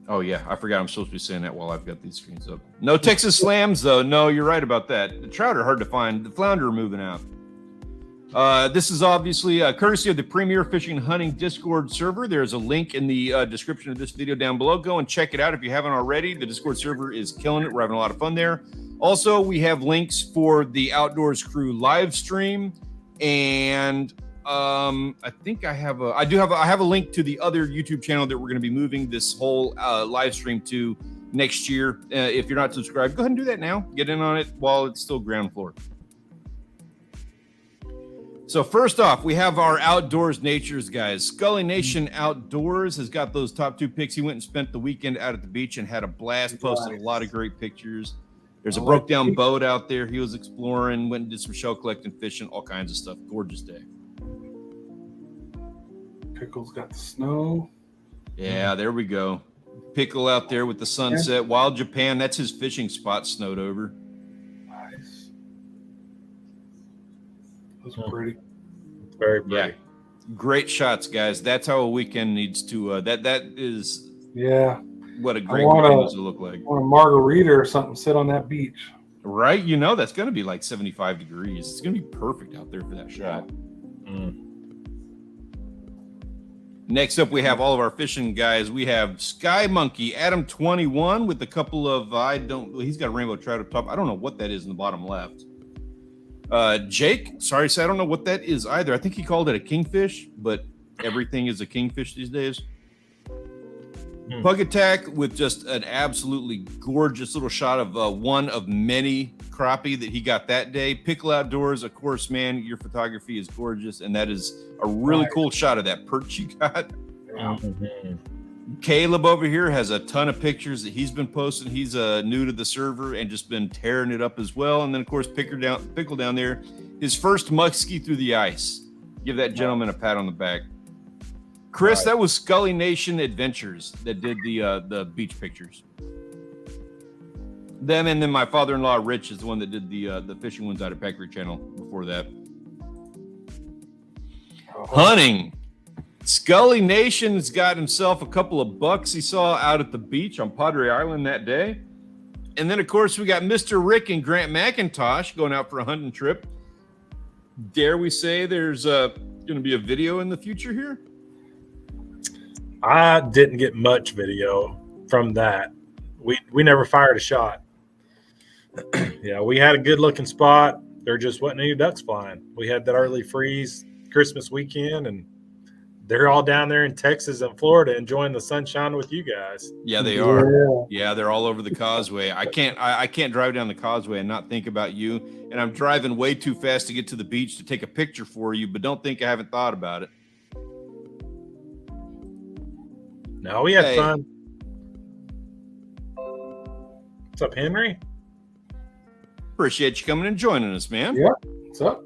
Oh, yeah. I forgot I'm supposed to be saying that while I've got these screens up. No Texas Slams, though. No, you're right about that. The trout are hard to find. The flounder are moving out. This is obviously courtesy of the Premier Fishing and Hunting Discord server. There's a link in the description of this video down below. Go and check it out if you haven't already. The Discord server is killing it. We're having a lot of fun there. Also, we have links for the Outdoors Crew live stream, and I think I have a link to the other YouTube channel that we're going to be moving this whole live stream to next year. If you're not subscribed, go ahead and do that now. Get in on it while it's still ground floor. So first off, we have our Outdoors Natures guys. Scully Nation Outdoors has got those top two picks. He went and spent the weekend out at the beach and had a blast, posted a lot of great pictures. There's a broke down boat out there. He was exploring, went and did some shell collecting, fishing, all kinds of stuff. Gorgeous day. Pickle's got the snow. Yeah, there we go. Pickle out there with the sunset. Wild Japan, that's his fishing spot snowed over. Nice. That's pretty. Very pretty. Yeah. Great shots, guys. That's how a weekend needs to that is what a great weekend needs to look like. I want a margarita or something sit on that beach. Right? That's gonna be like 75 degrees. It's gonna be perfect out there for that shot. Next up, we have all of our fishing guys. We have Sky Monkey, Adam 21 with a couple of he's got a rainbow trout up top. I don't know what that is in the bottom left. Jake, sorry, so I don't know what that is either. I think he called it a kingfish, but everything is a kingfish these days. Bug Attack with just an absolutely gorgeous little shot of one of many crappie that he got that day. Pickle Outdoors, of course, man, your photography is gorgeous, and that is a really cool shot of that perch you got. Caleb over here has a ton of pictures that he's been posting. He's new to the server and just been tearing it up as well. And then, of course, Pickle down there, his first muskie through the ice. Give that gentleman a pat on the back. Chris, that was Scully Nation Adventures that did the beach pictures. Them, and then my father-in-law Rich is the one that did the fishing ones out of Packery Channel before that. Hunting. Scully Nation's got himself a couple of bucks he saw out at the beach on Padre Island that day. And then, of course, we got Mr. Rick and Grant McIntosh going out for a hunting trip. Dare we say there's going to be a video in the future here? I didn't get much video from that. We never fired a shot. Yeah, we had a good looking spot. There just wasn't any ducks flying. We had that early freeze Christmas weekend, and they're all down there in Texas and Florida enjoying the sunshine with you guys. Yeah, they are. Yeah, they're all over the causeway. I can't drive down the causeway and not think about you. And I'm driving way too fast to get to the beach to take a picture for you, but don't think I haven't thought about it. No, we had Hey. fun. What's up, Henry? Appreciate you coming and joining us, man. Yeah. What's up?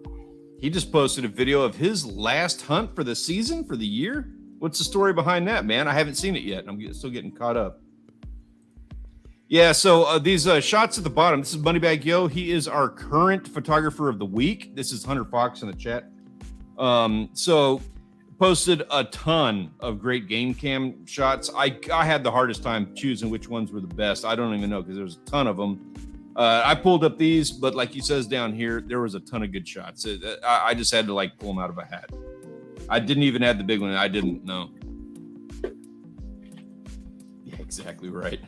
He just posted a video of his last hunt for the season, for the year. What's the story behind that, man? I haven't seen it yet. I'm still getting caught up. Yeah, so these shots at the bottom, this is Moneybag Yo. He is our current photographer of the week. This is Hunter Fox in the chat. So posted a ton of great game cam shots. I had the hardest time choosing which ones were the best. I don't even know because there's a ton of them. I pulled up these, but like he says down here, there was a ton of good shots. I just had to like pull them out of a hat. I didn't even add the big one. I didn't know. Yeah, exactly right.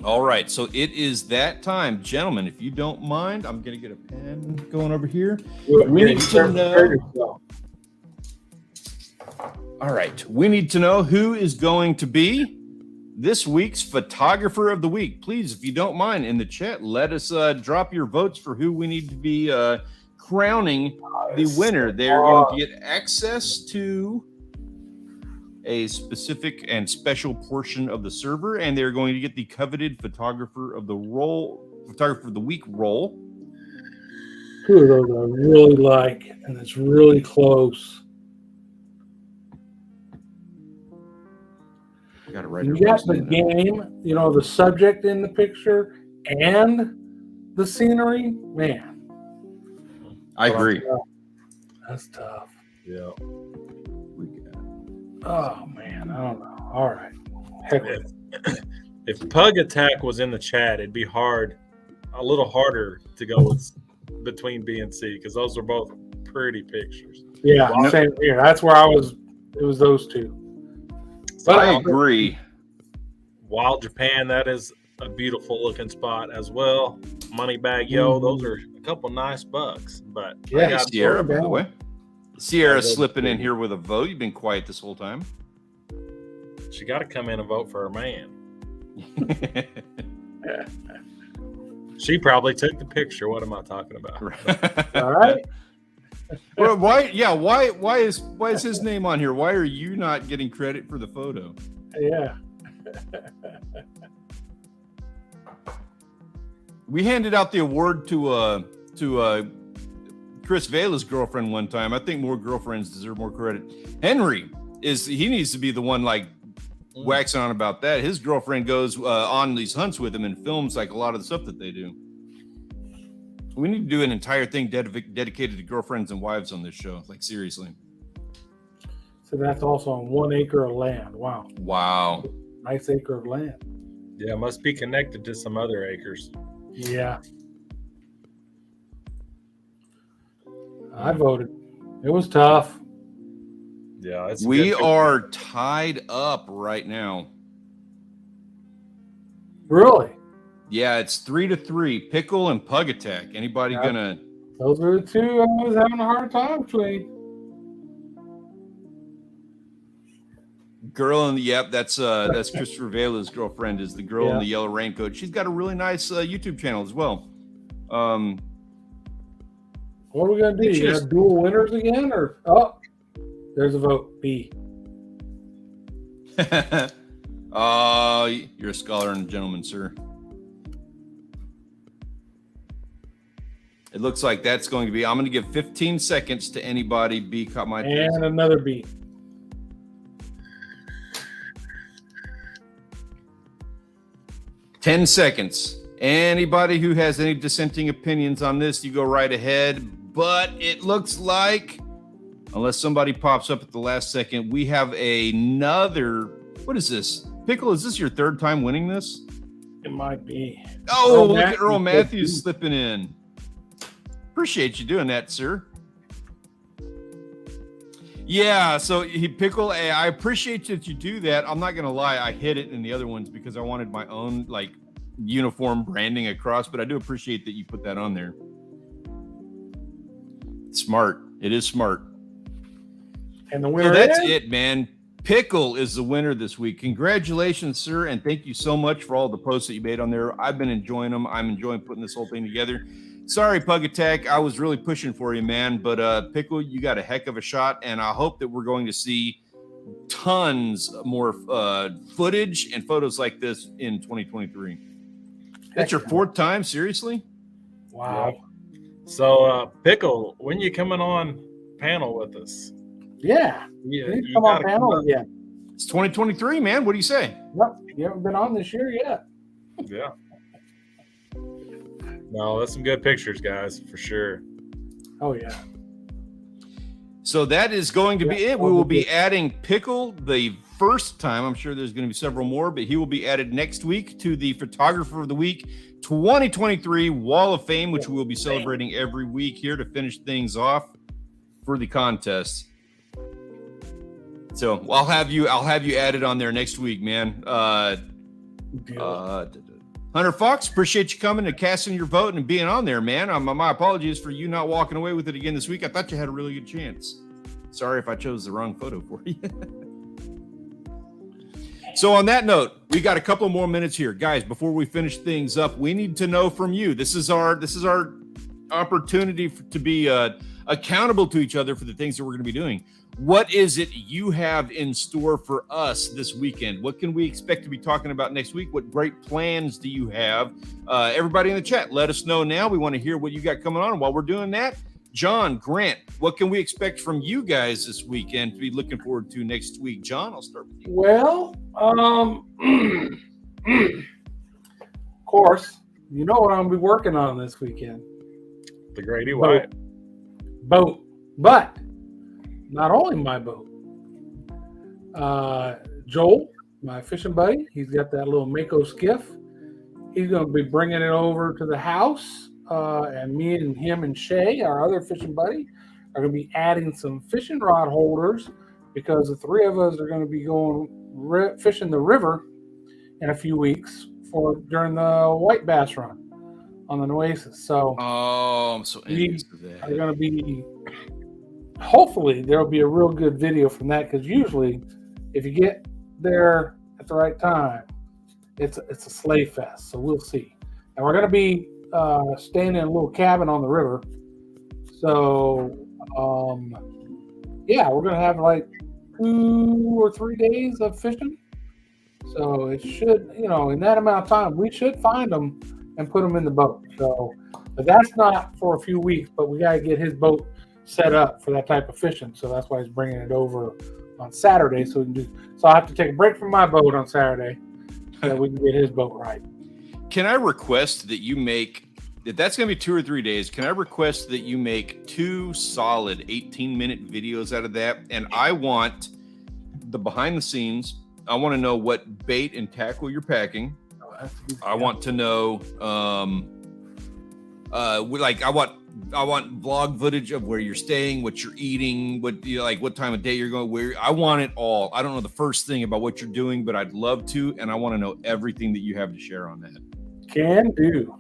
All right, so it is that time, gentlemen. If you don't mind, I'm gonna get a pen going over here. We need to know. All right, we need to know who is going to be this week's photographer of the week. Please, if you don't mind, in the chat, let us drop your votes for who we need to be crowning the winner. They're going to get access to a specific and special portion of the server, and they're going to get the coveted photographer of the week role. Two of those I really like, and it's really close. I got to write You it. got the game, you know, the subject in the picture and the scenery. Man, I agree. That's tough. Yeah. Oh man, I don't know. All right. Heck with it. If Pug Attack was in the chat, it'd be a little harder to go with between B and C because those are both pretty pictures. Yeah, same here. That's where I was. It was those two. So I agree. Wild Japan, that is a beautiful looking spot as well. Moneybag Yo, those are a couple nice bucks. But Yeah, I got Sierra, by the way. Sierra's slipping in here with a vote. You've been quiet this whole time. she got to come in and vote for her man. She probably took the picture. What am I talking about? All right. Well, why? Yeah, why is his name on here? Why are you not getting credit for the photo? Yeah. We handed out the award to Chris Vela's girlfriend one time. I think more girlfriends deserve more credit. Henry he needs to be the one like waxing on about that. His girlfriend goes on these hunts with him and films like a lot of the stuff that they do. We need to do an entire thing dedicated to girlfriends and wives on this show. Like seriously. So that's also on 1 acre of land. Wow. Wow. Nice acre of land. Yeah, must be connected to some other acres. Yeah. I voted. It was tough. Yeah, it's We are tied up right now. Really? Yeah, it's 3-3. Pickle and Pug Attack. Anybody gonna? Those are the two I was having a hard time between. Girl in the that's Christopher Vela's girlfriend is the girl in the yellow raincoat. She's got a really nice YouTube channel as well. What are we gonna do? You got dual winners again, or there's a vote. B. You're a scholar and a gentleman, sir. It looks like that's going to be. I'm going to give 15 seconds to anybody. B caught my attention. And another B. $10 seconds. Anybody who has any dissenting opinions on this, you go right ahead. But it looks like, unless somebody pops up at the last second, we have another. What is this? Pickle, is this your third time winning this? It might be. Oh, look at Earl Matthews slipping in. Appreciate you doing that, sir. Yeah, so Pickle, I appreciate that you do that. I'm not gonna lie, I hid it in the other ones because I wanted my own like uniform branding across, but I do appreciate that you put that on there. Smart. It is smart. And the winner that's it, man. Pickle is the winner this week. Congratulations, sir, and thank you so much for all the posts that you made on there. I've been enjoying them. I'm enjoying putting this whole thing together. Sorry, Pug Attack. I was really pushing for you, man. But Pickle, you got a heck of a shot, and I hope that we're going to see tons more footage and photos like this in 2023. That's your fourth time, seriously? Wow. Yeah. So, Pickle, when you coming on panel with us? Yeah. You come on panel yet? It's 2023, man. What do you say? Nope. You haven't been on this year yet. Yeah. No, that's some good pictures, guys, for sure. Oh, yeah. So that is going to be it. We will be adding Pickle the first time. I'm sure there's going to be several more, but he will be added next week to the Photographer of the Week 2023 Wall of Fame, which we will be celebrating every week here to finish things off for the contest. So I'll have you added on there next week, man. Hunter Fox, appreciate you coming and casting your vote and being on there, man. My apologies for you not walking away with it again this week. I thought you had a really good chance. Sorry if I chose the wrong photo for you. So on that note, we got a couple more minutes here, guys. Before we finish things up, we need to know from you. This is our opportunity to be accountable to each other for the things that we're going to be doing. What is it you have in store for us this weekend? What can we expect to be talking about next week? What great plans do you have? Everybody in the chat, let us know now. We want to hear what you got coming on. And while we're doing that, John, Grant, what can we expect from you guys this weekend to be looking forward to next week? John, I'll start with you. Well, of course, you know what I'm going to be working on this weekend. The Grady White. Boat. But not only my boat. Joel, my fishing buddy, he's got that little Mako skiff. He's going to be bringing it over to the house. And me and him and Shay, our other fishing buddy, are going to be adding some fishing rod holders because the three of us are going to be going fishing the river in a few weeks during the white bass run on the Nueces. So, I'm so envious of that. Are going to be. Hopefully, there will be a real good video from that because usually, if you get there at the right time, it's a sleigh fest. So we'll see. And we're going to be staying in a little cabin on the river. So, we're going to have like 2 or 3 days of fishing. So it should, in that amount of time, we should find them and put them in the boat. So, but that's not for a few weeks, but we got to get his boat set up for that type of fishing. So that's why he's bringing it over on Saturday. So I have to take a break from my boat on Saturday so that we can get his boat right. Can I request that you make, if that's going to be 2 or 3 days, can I request that you make 2 solid 18-minute videos out of that? And I want the behind the scenes. I want to know what bait and tackle you're packing. I want to know, I want vlog footage of where you're staying, what you're eating, what time of day you're going, where. I want it all. I don't know the first thing about what you're doing, but I'd love to, and I want to know everything that you have to share on that. Can do.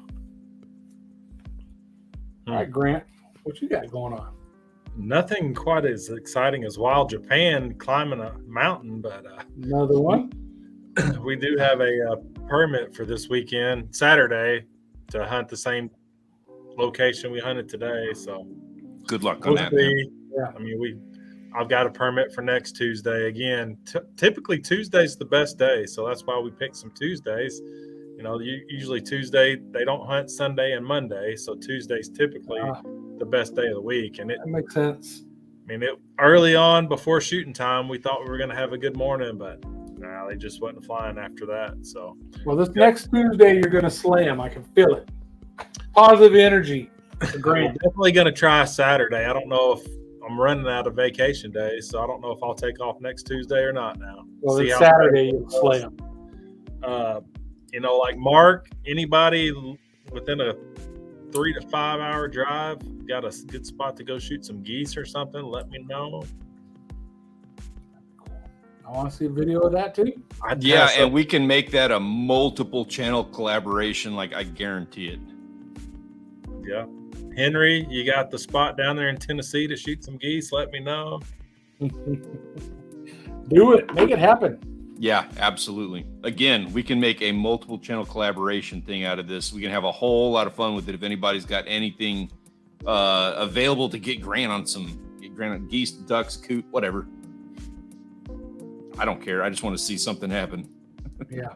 All right, Grant, what you got going on? Nothing quite as exciting as Wild Japan climbing a mountain, but another one. We do have a permit for this weekend, Saturday, to hunt the same location we hunted today. So good luck on that. Yeah. I mean, I've got a permit for next Tuesday. Again, typically Tuesday's the best day, so that's why we picked some Tuesdays. Usually Tuesday they don't hunt Sunday and Monday, so Tuesday's typically the best day of the week. And that makes sense. I mean, early on before shooting time, we thought we were going to have a good morning, but they just wasn't flying after that. So, well, this next Tuesday you're going to slam. I can feel it. Positive energy. Great. Definitely going to try Saturday. I don't know if I'm running out of vacation days, so I don't know if I'll take off next Tuesday or not now. Well, it's Saturday you'll slam. Like Mark, anybody within a 3 to 5 hour drive, got a good spot to go shoot some geese or something, let me know. I want to see a video of that too. And we can make that a multiple channel collaboration. Like, I guarantee it. Yeah. Henry, you got the spot down there in Tennessee to shoot some geese, let me know. Do it. Make it happen. Yeah, absolutely. Again, we can make a multiple channel collaboration thing out of this. We can have a whole lot of fun with it. If anybody's got anything available to get Grant on geese, ducks, coot, whatever. I don't care. I just want to see something happen. Yeah.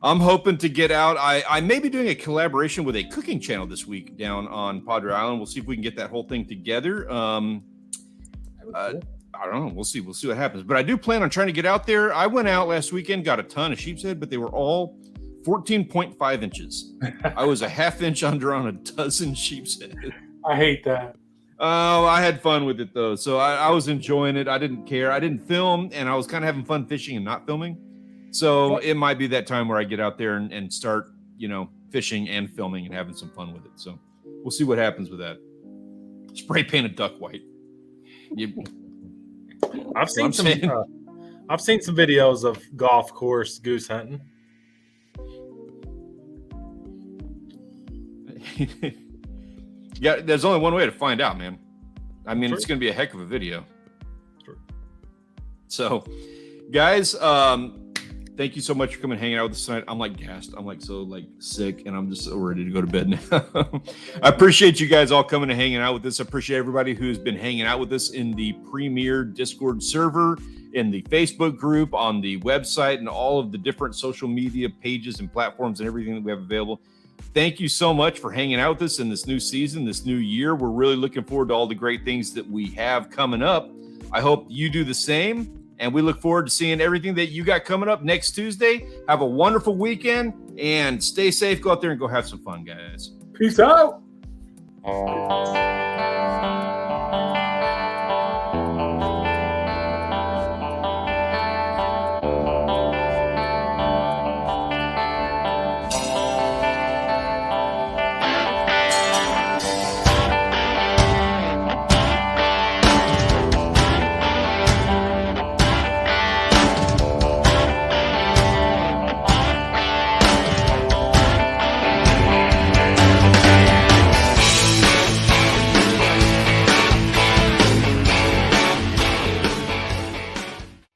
I'm hoping to get out. I may be doing a collaboration with a cooking channel this week down on Padre Island. We'll see if we can get that whole thing together. I don't know. We'll see. We'll see what happens. But I do plan on trying to get out there. I went out last weekend, got a ton of sheep's head, but they were all 14.5 inches. I was a half inch under on a dozen sheep's head. I hate that. Oh, I had fun with it though. So I was enjoying it. I didn't care. I didn't film, and I was kind of having fun fishing and not filming. So it might be that time where I get out there and start, fishing and filming and having some fun with it. So we'll see what happens with that. Spray paint a duck white. I've seen some videos of golf course goose hunting. Yeah, there's only one way to find out, man. I mean, Sure. It's going to be a heck of a video. Sure. So, guys, thank you so much for coming and hanging out with us tonight. I'm like gassed. I'm like so sick, and I'm just so ready to go to bed now. I appreciate you guys all coming and hanging out with us. I appreciate everybody who's been hanging out with us in the Premier Discord server, in the Facebook group, on the website, and all of the different social media pages and platforms and everything that we have available. Thank you so much for hanging out with us in this new season, this new year. We're really looking forward to all the great things that we have coming up. I hope you do the same. And we look forward to seeing everything that you got coming up next Tuesday. Have a wonderful weekend and stay safe. Go out there and go have some fun, guys. Peace out.